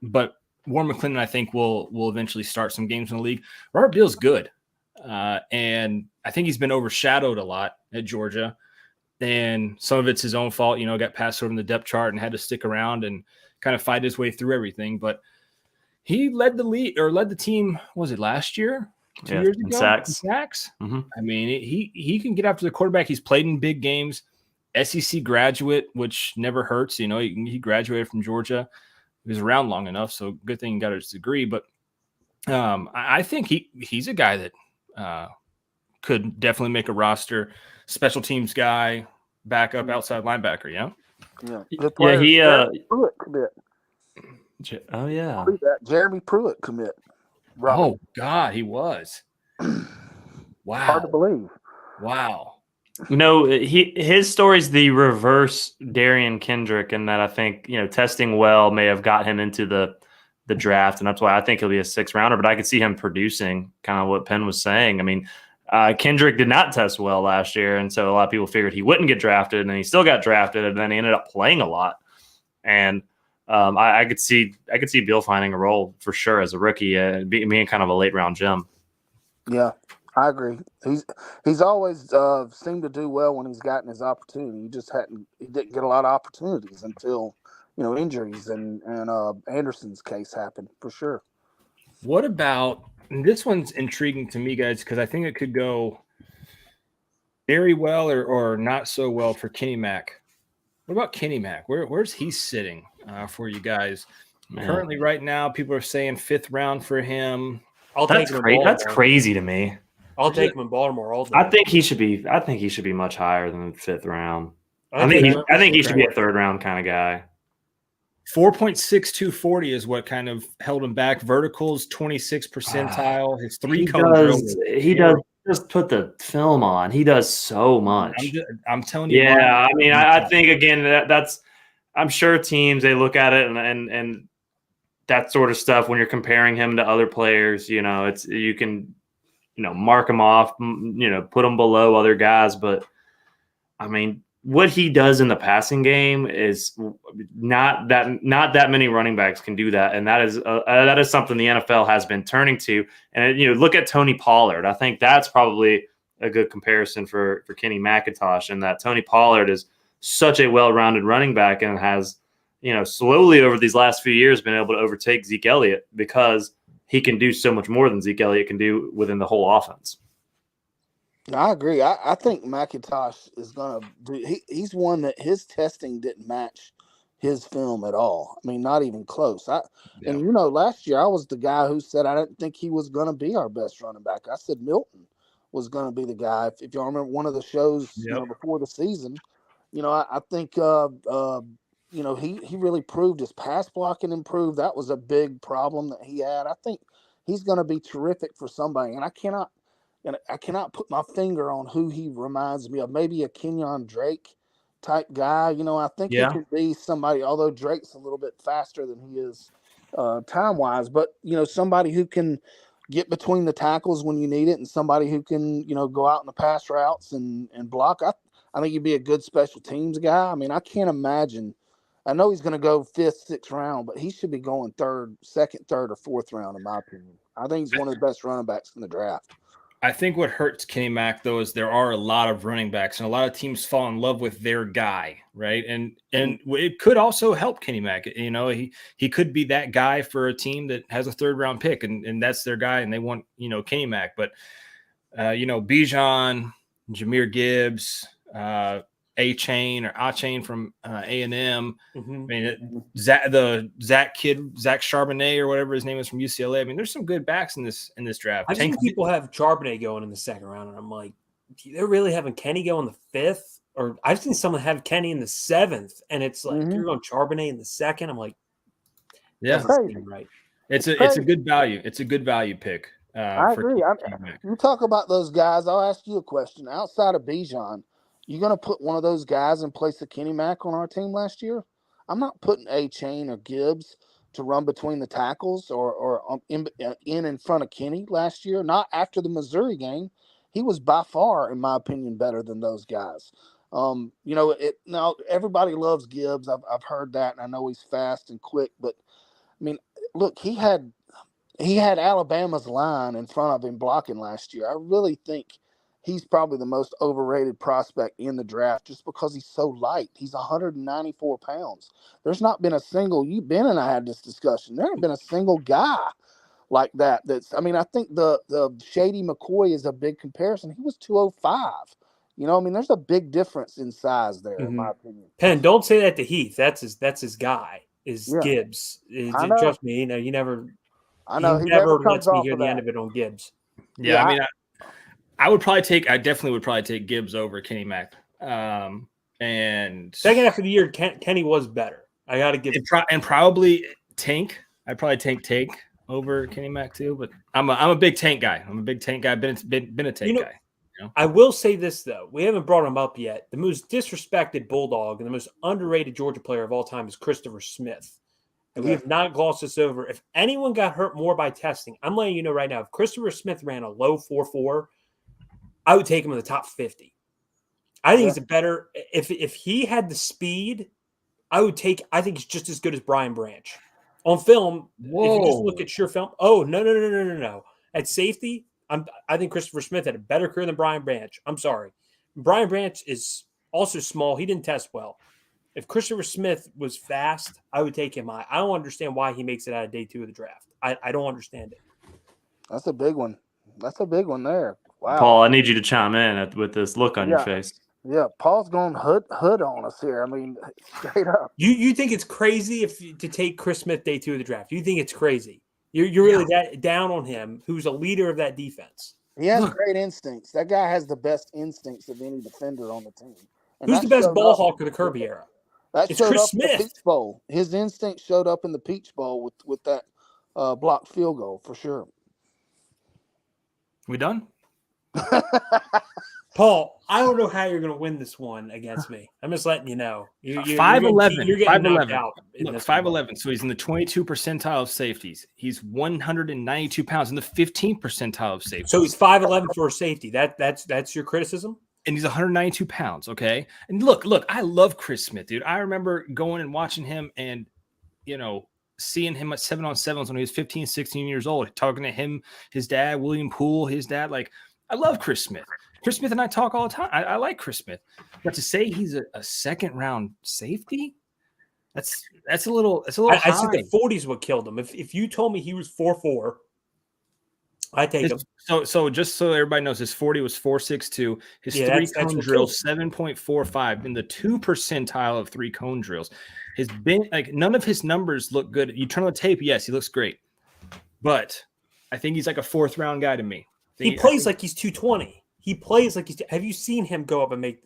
A: But Warren McClendon, I think, will eventually start some games in the league. Robert Beal's good. And I think he's been overshadowed a lot at Georgia. And some of it's his own fault, got passed over in the depth chart and had to stick around and kind of fight his way through everything. But he led the team, was it last year? 2 years ago? Sacks.
B: Mm-hmm.
A: I mean, he can get after the quarterback. He's played in big games. SEC graduate, which never hurts. He graduated from Georgia. He was around long enough, so good thing he got his degree. But I think he's a guy that could definitely make a roster. Special teams guy, backup, outside linebacker. Yeah.
E: Good player. Jeremy Pruitt commit.
B: Oh yeah.
E: Jeremy Pruitt commit.
A: Robert. Oh God, he was. Wow.
E: Hard to believe.
A: Wow.
B: His story's the reverse Darian Kendrick, in that I think testing well may have got him into the draft, and that's why I think he'll be a 6th rounder. But I could see him producing kind of what Penn was saying. I mean, Kendrick did not test well last year, and so a lot of people figured he wouldn't get drafted, and he still got drafted, and then he ended up playing a lot. And I could see Beal finding a role for sure as a rookie, being kind of a late round gem.
E: Yeah, I agree. He's always seemed to do well when he's gotten his opportunity. He didn't get a lot of opportunities until injuries and Anderson's case happened for sure.
A: What about, and this one's intriguing to me, guys, because I think it could go very well or not so well for Kenny Mack. What about Kenny Mack? Where's he sitting for you guys? Man. Currently, right now, people are saying 5th round for him.
B: That's crazy to me.
C: I'll take him in Baltimore all day.
B: I think he should be much higher than the 5th round. I think he should be a 3rd round kind of guy.
A: 4.6240 is what kind of held him back. Verticals 26th percentile. His 3-cone.
B: He does just put the film on. He does so much.
A: I'm telling you.
B: Yeah, I mean, I think again that's. I'm sure teams, they look at it and that sort of stuff when you're comparing him to other players. It's you can mark him off. Put him below other guys, but I mean, what he does in the passing game is not that many running backs can do that, and that is something the NFL has been turning to. And look at Tony Pollard. I think that's probably a good comparison for Kenny McIntosh, in that Tony Pollard is such a well-rounded running back and has slowly over these last few years been able to overtake Zeke Elliott because he can do so much more than Zeke Elliott can do within the whole offense.
E: I agree. I think McIntosh is going to do he's one that his testing didn't match his film at all. I mean, not even close. And last year I was the guy who said I didn't think he was going to be our best running back. I said Milton was going to be the guy. If y'all remember one of the shows before the season, I think he really proved his pass blocking improved. That was a big problem that he had. I think he's going to be terrific for somebody, and I cannot put my finger on who he reminds me of. Maybe a Kenyon Drake type guy. I think he could be somebody, although Drake's a little bit faster than he is time-wise, but, somebody who can get between the tackles when you need it and somebody who can, go out in the pass routes and block. I think he'd be a good special teams guy. I mean, I can't imagine. I know he's going to go 5th, 6th round, but he should be going 2nd, 3rd, or 4th round, in my opinion. I think he's one of the best running backs in the draft.
A: I think what hurts Kenny Mack, though, is there are a lot of running backs, and a lot of teams fall in love with their guy, right? And it could also help Kenny Mack. He could be that guy for a team that has a 3rd round pick, and that's their guy, and they want Kenny Mack. But Bijan, Jahmyr Gibbs, A-Chain from A&M. Mm-hmm. I mean, Zach Charbonnet or whatever his name is from UCLA. I mean, there's some good backs in this draft.
C: I've seen people have Charbonnet going in the 2nd round, and I'm like, they're really having Kenny go in the 5th? Or I've seen someone have Kenny in the 7th, and it's like, you're going Charbonnet in the 2nd. I'm like,
A: Yeah,
C: Doesn't seem right.
A: it's a good value. It's a good value pick.
E: I agree. You talk about those guys. I'll ask you a question. Outside of Bijan, you going to put one of those guys in place of Kenny Mack on our team last year? I'm not putting A-Chain or Gibbs to run between the tackles or in front of Kenny last year. Not after the Missouri game. He was by far, in my opinion, better than those guys. Now everybody loves Gibbs. I've heard that, and I know he's fast and quick. But I mean, look, he had Alabama's line in front of him blocking last year. I really think he's probably the most overrated prospect in the draft just because he's so light. He's 194 pounds. There's not been a single – Ben and I had this discussion. There hasn't been a single guy like that. I think the Shady McCoy is a big comparison. He was 205. There's a big difference in size there, in my opinion.
C: Penn, don't say that to Heath. That's his guy, Gibbs. Trust me, you never –
E: I know
C: he never lets me hear the end of it on Gibbs.
A: Yeah, I definitely would probably take Gibbs over Kenny Mack. And
C: second half of the year, Kenny was better. I got to give
A: and probably Tank. I'd probably take Tank over Kenny Mack too. But I'm a big Tank guy. Been a Tank guy.
C: I will say this though, we haven't brought him up yet. The most disrespected Bulldog and the most underrated Georgia player of all time is Christopher Smith. And we have not glossed this over. If anyone got hurt more by testing, I'm letting you know right now, if Christopher Smith ran a low 4.4, I would take him in the top 50. I think he's a better – if he had the speed, I think he's just as good as Brian Branch. On film, if you just look at sheer film, no. At safety, I think Christopher Smith had a better career than Brian Branch. I'm sorry. Brian Branch is also small. He didn't test well. If Christopher Smith was fast, I would take him high. I don't understand why he makes it out of day 2 of the draft. I don't understand it.
E: That's a big one. That's a big one there. Wow.
B: Paul, I need you to chime in with this look on your face.
E: Yeah, Paul's going hood on us here. I mean, straight up.
C: You think it's crazy to take Chris Smith day 2 of the draft? You think it's crazy? You're really that down on him, who's a leader of that defense.
E: He has great instincts. That guy has the best instincts of any defender on the team. And
C: who's the best ball hawk of the Kirby era?
E: It's Chris Smith. In the Peach Bowl. His instinct showed up in the Peach Bowl with that blocked field goal for sure.
A: We done?
C: Paul, I don't know how you're going to win this one against me. I'm just letting you know.
A: 5'11".
C: You're getting knocked out.
A: Look, 5'11". So he's in the 22 percentile of safeties. He's 192 pounds in the 15th percentile of safeties.
C: So he's 5'11" for a safety. That's your criticism?
A: And he's 192 pounds, okay? And look, I love Chris Smith, dude. I remember going and watching him and, seeing him at 7-on-7s when he was 15, 16 years old, talking to him, his dad, William Poole, his dad. Like, I love Chris Smith. Chris Smith and I talk all the time. I like Chris Smith. But to say he's a second-round safety, that's a little high.
C: I think the 40s what killed him. If you told me he was 4'4", I take him.
A: So just so everybody knows, his 40 was 4.62. His three-cone drill 7.45 in the 2 percentile of 3-cone drills. None of his numbers look good. You turn on the tape, yes, he looks great, but I think he's like a 4th-round guy to me.
C: He plays like he's 220. He plays like he's. Have you seen him go up and make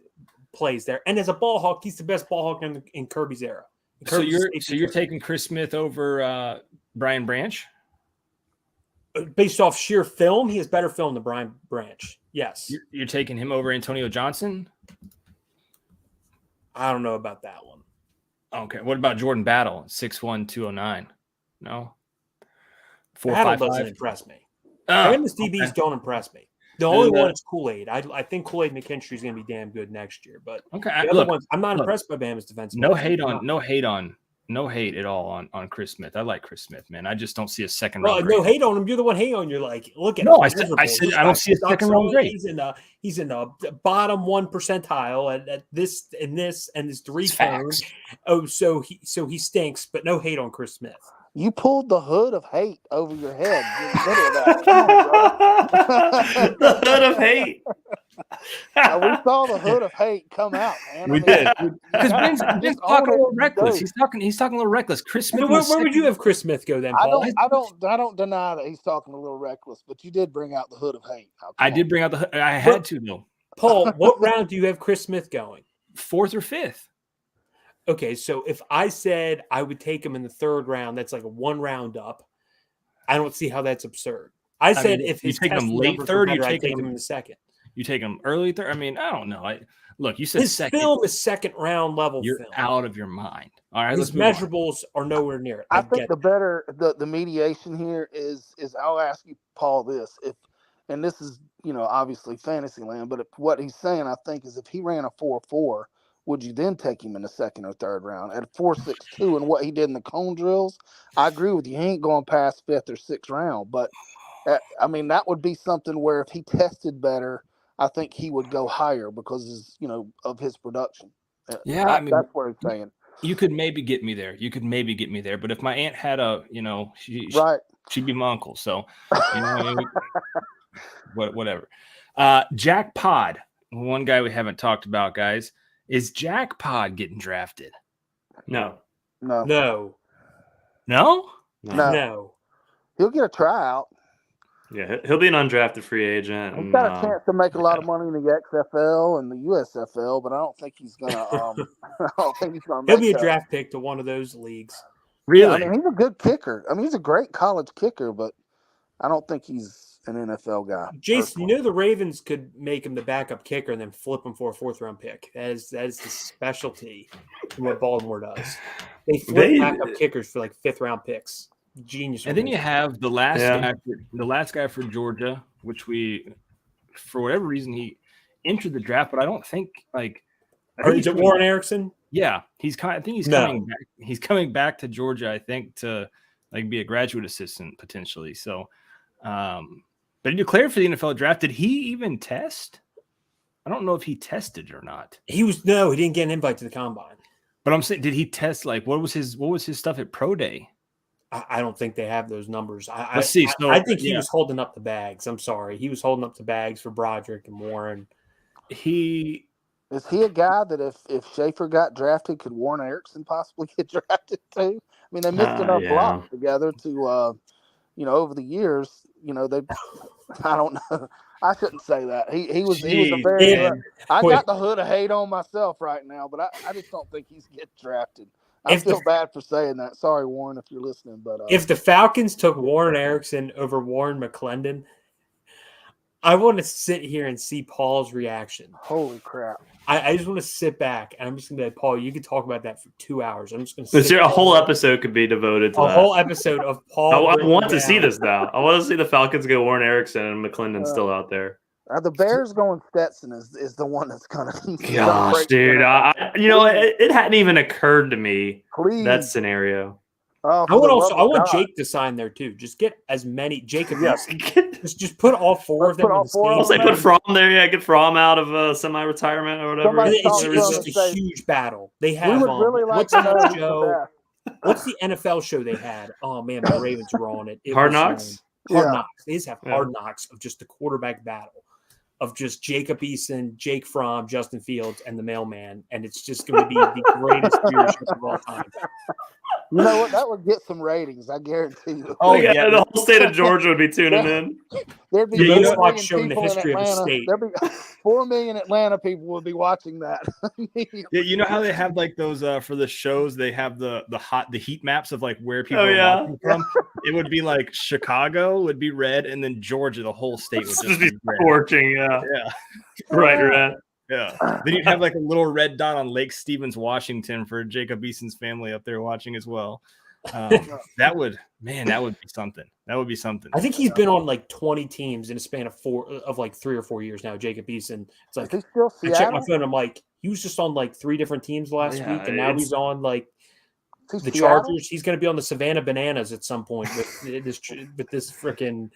C: plays there? And as a ball hawk, he's the best ball hawk in Kirby's era.
A: So you're taking Chris Smith over Brian Branch?
C: Based off sheer film, he has better film than Brian Branch. Yes.
A: You're taking him over Antonio Johnson?
C: I don't know about that one.
A: Okay. What about Jordan Battle? 6'1", 209. No? 4.55.
C: Battle doesn't impress me. Him as DBs don't impress me. The only one is Kool-Aid. I think Kool-Aid McKinstry is going to be damn good next year. But the other ones, I'm not impressed by Bama's defensive.
A: No hate at all on Chris Smith. I like Chris Smith, man. I just don't see a second round.
C: No hate on him. You're the one hating on. You're like, look at.
A: No, I said I don't see a second round grade.
C: He's in the bottom 1 percentile at this and this 3 cones. Oh, so he stinks. But no hate on Chris Smith.
E: You pulled the hood of hate over your head. Come on, bro.
B: The hood of hate.
E: We saw the hood of hate come out, man.
B: We did.
A: Because Ben's talking a little reckless. He's talking a little reckless. Chris Smith.
C: Where would you have Chris Smith go then, Paul?
E: I don't deny that he's talking a little reckless, but you did bring out the hood of hate.
A: I did bring out the hood. I had to though.
C: Paul, what round do you have Chris Smith going?
A: 4th or 5th.
C: okay, so if I said I would take him in the third round, that's like a 1 round up. I don't see how that's absurd. I said if
A: you
C: his
A: take him
C: testing
A: late
C: numbers were
A: third, you
C: better, I'd
A: take
C: take
A: him
C: him in the second.
A: You take him early third. I mean, I don't know. Look, you said
C: His
A: second.
C: film is second round level
A: You're
C: film.
A: out of your mind. All right,
C: His
A: let's move on.
C: measurables are nowhere near it.
E: I think the mediation here is I'll ask you, Paul, this. And this is, obviously fantasy land, but what he's saying, I think, is if he ran a 4.4, would you then take him in the second or third round at a 4.62 and what he did in the cone drills? I agree with you. He ain't going past fifth or sixth round, but that would be something where if he tested better, I think he would go higher because of his production.
A: Yeah,
E: that's what he's saying.
A: You could maybe get me there. But if my aunt had she'd be my uncle. So, whatever. Jack Pod, one guy we haven't talked about, guys. Is Jack Pod getting drafted?
B: No.
E: He'll get a tryout.
B: Yeah, he'll be an undrafted free agent.
E: He's got a chance to make a lot of money in the XFL and the USFL, but I don't think he's gonna.
C: He'll be a draft pick to one of those leagues.
A: Really?
E: Yeah, he's a good kicker. He's a great college kicker, but I don't think he's an NFL guy.
C: Jason, the Ravens could make him the backup kicker and then flip him for a 4th round pick. That is the specialty of what Baltimore does. They flip backup kickers for like 5th round picks. Genius.
A: And then you have the last guy for Georgia, which for whatever reason he entered the draft, but I don't think
C: is it Warren Erickson?
A: Yeah, coming back. He's coming back to Georgia, I think, to be a graduate assistant potentially. So, but he declared for the NFL draft. Did he even test? I don't know if he tested or not.
C: He didn't get an invite to the combine.
A: But I'm saying, did he test? What was his stuff at Pro Day?
C: I don't think they have those numbers.
A: Let's see. So,
C: I think he was holding up the bags. I'm sorry. He was holding up the bags for Broderick and Warren.
E: Is he a guy that if Schaefer got drafted, could Warren Erickson possibly get drafted too? They missed enough blocks together to, over the years, I don't know. I shouldn't say that. He was a very. I got the hood of hate on myself right now, but I just don't think he's getting drafted. I feel bad for saying that. Sorry, Warren, if you're listening. But
C: if the Falcons took Warren Erickson over Warren McClendon, I want to sit here and see Paul's reaction.
E: Holy crap.
C: I just want to sit back and I'm just going to be like, Paul, you can talk about that for 2 hours. I'm just going
B: to a whole episode could be devoted to
C: that. A whole episode of Paul.
B: I want to see this now. I want to see the Falcons go Warren Erickson and McClendon still out there.
E: The Bears going Stetson is the one that's going to.
B: Gosh, dude. It hadn't even occurred to me, that scenario.
C: I want Jake to sign there too. Just get as many Jacob. Just put all 4 of them.
B: I'll say put Fromm there. Yeah, get Fromm out of semi-retirement or whatever.
C: It's just a huge battle. They have. What's the NFL show they had? Oh man, the Ravens were on it.
B: Hard Knocks.
C: Hard Knocks. They just have Hard Knocks of just the quarterback battle of just Jacob Eason, Jake Fromm, Justin Fields, and the mailman, and it's just going to be the greatest viewership of all time.
E: You know what? That would get some ratings, I guarantee you.
B: Oh yeah, the whole state of Georgia would be tuning in.
E: There'd be
C: showing the history of the state.
E: There'd be 4 million Atlanta people would be watching that.
A: Yeah, you know how they have those for the shows, they have the heat maps of where people are watching from. It would be Chicago would be red, and then Georgia, the whole state would just be
B: scorching. Yeah. Red.
A: Yeah. Then you'd have a little red dot on Lake Stevens, Washington for Jacob Eason's family up there watching as well. That would be something. That would be something.
C: I think he's been on 20 teams in a span of 3 or 4 years now. Jacob Eason. It's
E: he's still
C: I checked my phone. I'm he was just on 3 different teams last week, and now he's on the Chargers. He's going to be on the Savannah Bananas at some point with this freaking.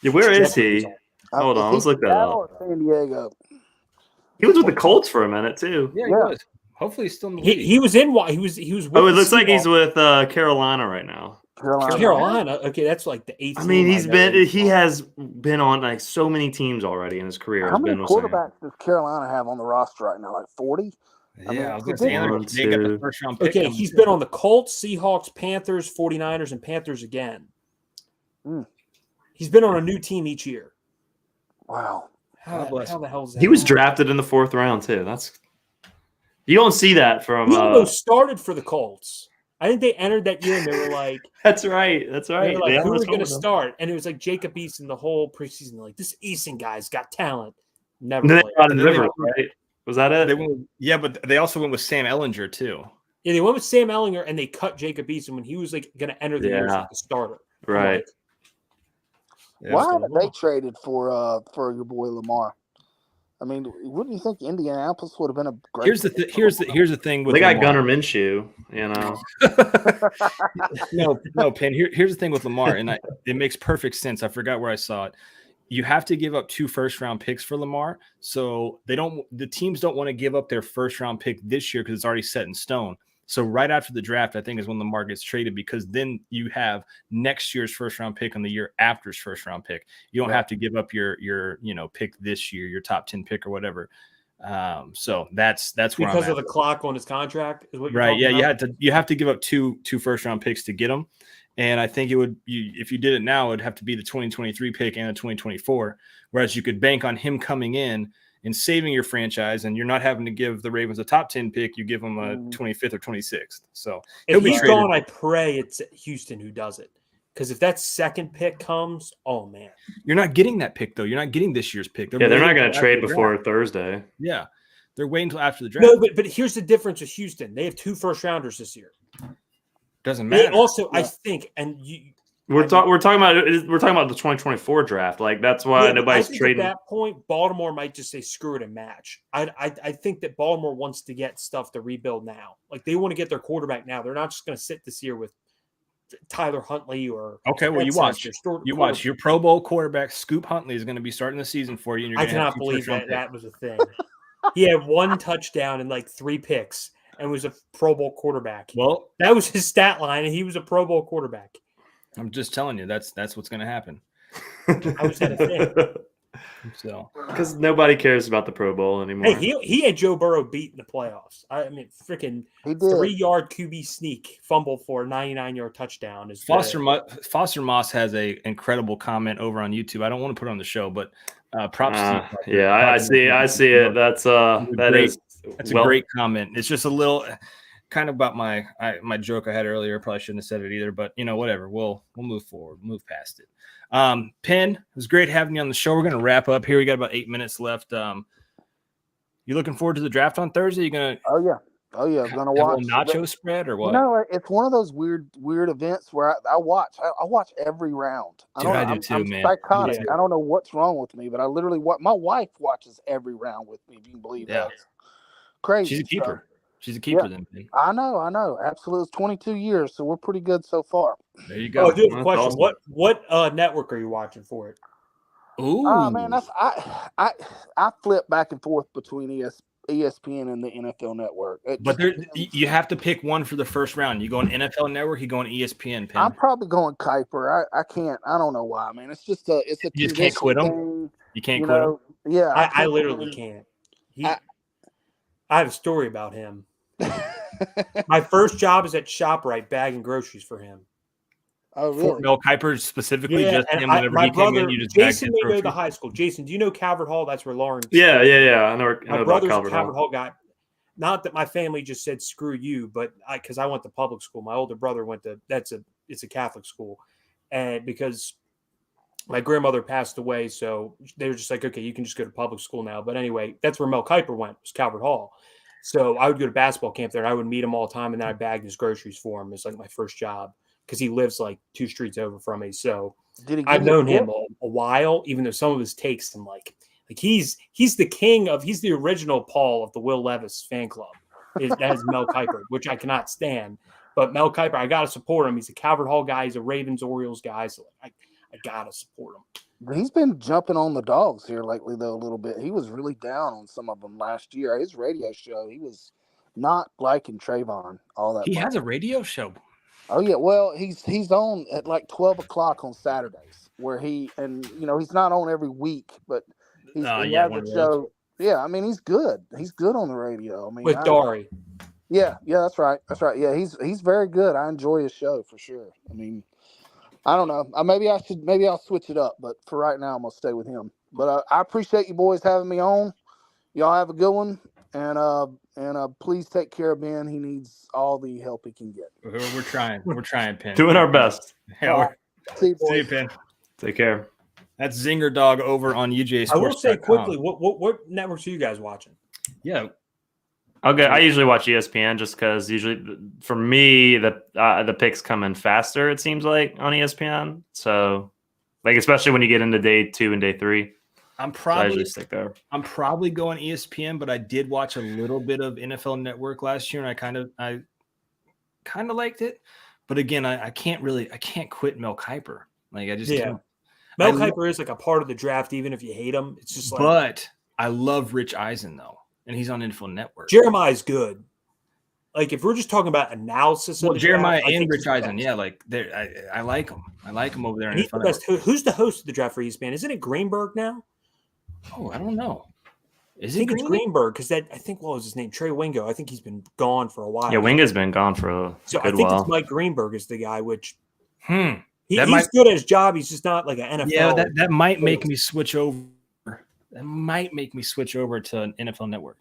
B: Yeah, where is he? Hold on, let's look that up.
E: San Diego.
B: He was with the Colts for a minute too.
A: Yeah, he was. Hopefully, he's still in the league.
C: He was in. He was. With
B: it looks like he's with Carolina right now.
C: Carolina. Okay, that's the 8th.
B: He has been on so many teams already in his career.
E: How many quarterbacks does Carolina have on the roster right now? 40.
A: I was going to say they got the first round pick.
C: Okay, he's been on the Colts, Seahawks, Panthers, 49ers, and Panthers again. He's been on a new team each year.
E: Wow.
C: How the hell is that?
B: He was drafted in the 4th round too. You don't see that from.
C: He almost started for the Colts. I think they entered that year and they were like,
B: That's right. That's
C: they
B: right.
C: were like,
B: They
C: who are
B: almost
C: we going to
B: won them.
C: start? And it was like Jacob Eason the whole preseason. Like, this Eason guy's got talent. Never
B: And then
C: played.
B: they got in
A: And then they
B: Rivers,
A: went-
B: right? Was that it?
A: They went, yeah, but they also went with Sam Ellinger too.
C: Yeah, they went with Sam Ellinger and they cut Jacob Eason when he was like going to enter the year as like the starter. I'm
B: Right.
C: like,
E: Why haven't they traded for your boy Lamar? I mean, wouldn't you think Indianapolis would have been a great?
A: Here's the thing with
B: They got
A: Lamar.
B: Gunnar Minshew, you know.
A: no, Penn. Here's the thing with Lamar, and it makes perfect sense. I forgot where I saw it. You have to give up 2 first-round picks for Lamar, so the teams don't want to give up their first-round pick this year because it's already set in stone. So right after the draft, I think is when Lamar gets traded, because then you have next year's first-round pick and the year after's first-round pick. You don't have to give up your pick this year, your top 10 pick or whatever. So that's where
C: because
A: I'm
C: of the clock on his contract is what you're
A: right.
C: talking
A: Yeah,
C: about?
A: you have to give up two first-round picks to get them. And I think if you did it now, it'd have to be the 2023 pick and the 2024. Whereas you could bank on him coming in and saving your franchise, and you're not having to give the Ravens a top 10 pick. You give them a 25th or 26th. So
C: if he's gone, I pray it's Houston who does it. Because if that second pick comes, oh man,
A: you're not getting that pick though. You're not getting this year's pick.
B: They're not going to trade before Thursday.
A: Yeah, they're waiting until after the draft.
C: No, but here's the difference with Houston. They have 2 first-rounders this year.
A: Doesn't matter.
C: They also, I think, and
B: we're talking about the 2024 draft. Like that's why nobody's trading.
C: At that point, Baltimore might just say screw it and match. I think that Baltimore wants to get stuff to rebuild now. Like they want to get their quarterback now. They're not just going to sit this year with Tyler Huntley or
A: okay. Well, you watch. Your Pro Bowl quarterback Scoop Huntley is going to be starting the season for you. And
C: I cannot believe that was a thing. He had 1 touchdown and like 3 picks. And was a Pro Bowl quarterback.
A: Well,
C: that was his stat line, and he was a Pro Bowl quarterback.
A: I'm just telling you, that's what's going to happen.
C: How was that a thing?
A: So,
B: because nobody cares about the Pro Bowl anymore.
C: Hey, he had Joe Burrow beat in the playoffs. I mean, freaking 3-yard QB sneak fumble for a 99-yard touchdown.
A: Foster Moss has a incredible comment over on YouTube. I don't want to put it on the show, but props to you.
B: Yeah, I see it. That's
A: That's a great comment. It's just a little kind of about my joke I had earlier. Probably shouldn't have said it either, but whatever. We'll move forward, move past it. Penn, it was great having you on the show. We're going to wrap up here. We got about 8 minutes left. You looking forward to the draft on Thursday? You going to?
E: Oh yeah. I'm gonna watch
A: a nacho spread or what?
E: No, it's one of those weird events where I watch. I watch every round.
A: I do too,
E: I'm
A: man.
E: psychotic. I don't know what's wrong with me, but I literally my wife watches every round with me. If you can believe that. Crazy.
A: She's a keeper. She's a keeper then.
E: I know. Absolutely. It's 22 years, so we're pretty good so far.
A: There you go.
C: Oh, I do have a question. Awesome. What network are you watching for it?
A: Ooh.
E: Man, I flip back and forth between ESPN and the NFL Network.
A: But you have to pick one for the first round. You go on NFL Network, you go on ESPN. Penn.
E: I'm probably going Kuiper. I can't. I don't know why, man. It's just a. It's a.
A: You just can't quit him. You can't quit him.
E: Yeah,
C: I literally can't. I have a story about him. My first job is at ShopRite bagging groceries for him.
E: Oh, really?
A: For Mel Kiper specifically, just him.
C: My
A: Whenever he
C: brother,
A: came in, you just
C: Jason may know the high school. Jason, do you know Calvert Hall? That's where Lawrence.
B: Yeah. I know
C: my brother's a Calvert Hall guy. Not that my family just said screw you, but because I went to public school. My older brother went to it's a Catholic school, and because my grandmother passed away, so they were just like, okay, you can just go to public school now. But anyway, that's where Mel Kiper went, was Calvert Hall. So I would go to basketball camp there, and I would meet him all the time, and then I bagged his groceries for him. It's like my first job because he lives like 2 streets over from me. So I've known him a while, even though some of his takes I'm like he's the king of he's the original Paul of the Will Levis fan club. That is Mel Kiper, which I cannot stand. But Mel Kiper, I gotta support him. He's a Calvert Hall guy. He's a Ravens Orioles guy. So I gotta support him.
E: He's been jumping on the Dogs here lately, though, a little bit. He was really down on some of them last year. His radio show, he was not liking Trayvon all that.
A: He has a radio show.
E: Oh yeah, well he's on at like 12 o'clock on Saturdays, where he's not on every week, but he has a show. Yeah, I mean he's good. He's good on the radio. I mean
C: with Dari.
E: Yeah, that's right. Yeah, he's very good. I enjoy his show for sure. I mean, I don't know. Maybe I'll switch it up, but for right now I'm gonna stay with him. But I appreciate you boys having me on. Y'all have a good one. And please take care of Ben. He needs all the help he can get.
A: We're trying. We're trying, Penn.
B: Doing our best.
A: Yeah,
E: See you, boys.
A: see you, Penn.
B: Take care.
A: That's Zinger Dog over on UJ
C: I will say
A: Sports.com.
C: quickly, what networks are you guys watching?
A: Yeah.
B: Okay, I usually watch ESPN just because usually for me the picks come in faster. It seems like on ESPN. So, like especially when you get into day 2 and day 3.
A: I
B: usually
A: usually
B: stick there.
A: I'm probably going ESPN, but I did watch a little bit of NFL Network last year, and I kind of liked it. But again, I can't quit Mel Kiper. Like I just can't.
C: Mel Kiper is like a part of the draft, even if you hate him. It's just like.
A: But I love Rich Eisen though, and he's on NFL Network.
C: Jeremiah's good. Like if we're just talking about analysis,
A: well,
C: of the
A: Jeremiah
C: draft,
A: and Rich Eisen, yeah, like I like them. I like them over there.
C: And he's the best. Who's the host of the draft for ESPN? Isn't it Greenberg now?
A: Oh, I don't know.
C: I think it's Greenberg because I think what was his name? Trey Wingo. I think he's been gone for a while.
B: Yeah, Wingo's been gone for a good while.
C: It's Mike Greenberg is the guy. Which he's
A: good
C: at his job. He's just not like an NFL.
A: Yeah, that might make me switch over. That might make me switch over to an NFL Network.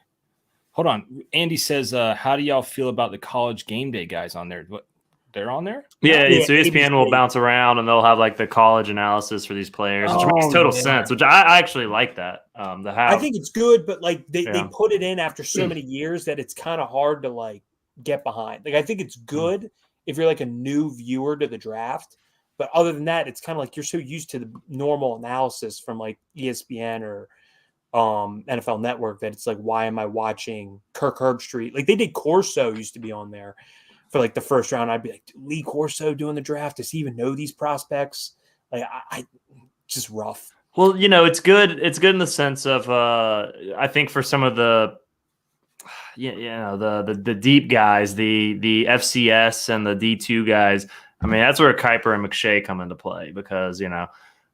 A: Hold on. Andy says, "How do y'all feel about the College Game Day guys on there? What they're on there?
B: Yeah, so ESPN will bounce around and they'll have like the college analysis for these players, which makes total sense. Which I actually like that.
C: I think it's good, but like they put it in after so many years that it's kind of hard to like get behind. Like I think it's good if you're like a new viewer to the draft, but other than that, it's kind of like you're so used to the normal analysis from like ESPN or NFL Network that it's like, why am I watching Kirk Herbstreit? Like they did Corso used to be on there for like the first round. I'd be like, Lee Corso doing the draft. Does he even know these prospects? Like I just rough.
B: Well, it's good. It's good in the sense of I think for some of the the deep guys, the FCS and the D2 guys. I mean, that's where Kiper and McShay come into play because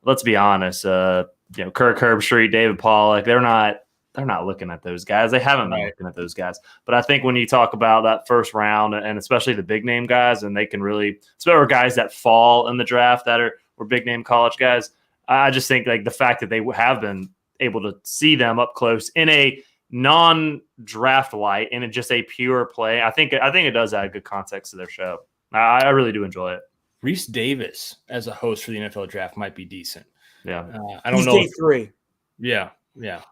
B: let's be honest. Kirk Herbstreit, David Pollock, they're not looking at those guys. They haven't been looking at those guys. But I think when you talk about that first round and especially the big name guys, and they can really, especially guys that fall in the draft that were big name college guys. I just think like the fact that they have been able to see them up close in a non-draft light and just a pure play, I think it does add good context to their show. I really do enjoy it.
A: Reese Davis as a host for the NFL draft might be decent.
B: Yeah,
A: I don't know.
C: Day 3.
A: Yeah.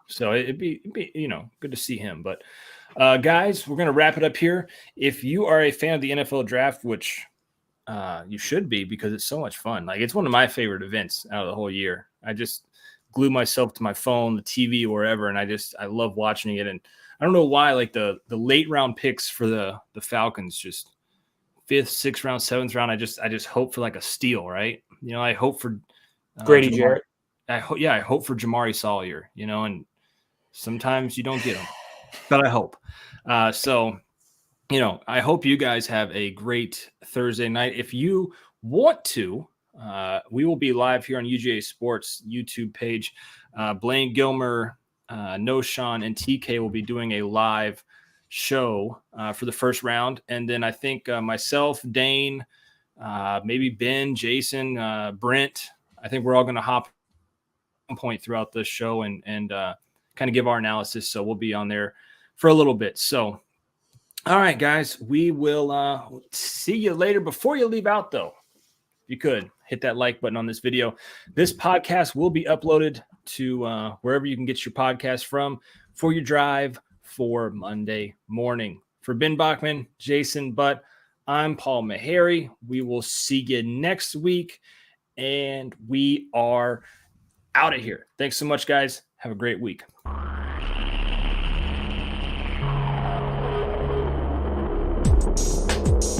A: So it'd be good to see him. But guys, we're gonna wrap it up here. If you are a fan of the NFL draft, which you should be because it's so much fun. Like it's one of my favorite events out of the whole year. I just glue myself to my phone, the TV, wherever, and I love watching it. And I don't know why, like the late round picks for the Falcons, just 5th, 6th round, 7th round. I just hope for like a steal, right? I hope for
C: Grady Jarrett.
A: I hope for Jamari Sawyer, and sometimes you don't get him, but I hope. So, I hope you guys have a great Thursday night. If you want to, we will be live here on UGA Sports YouTube page. Blaine Gilmer, No Sean, and TK will be doing a live show for the first round. And then I think myself, Dane, maybe Ben, Jason, Brent, I think we're all going to hop one point throughout the show and kind of give our analysis. So we'll be on there for a little bit. So, all right, guys, we will see you later. Before you leave out, though, if you could hit that like button on this video. This podcast will be uploaded to wherever you can get your podcast from for your drive for Monday morning. For Ben Bachman, Jason Butt, I'm Paul Meharry. We will see you next week, and we are out of here. Thanks so much, guys. Have a great week.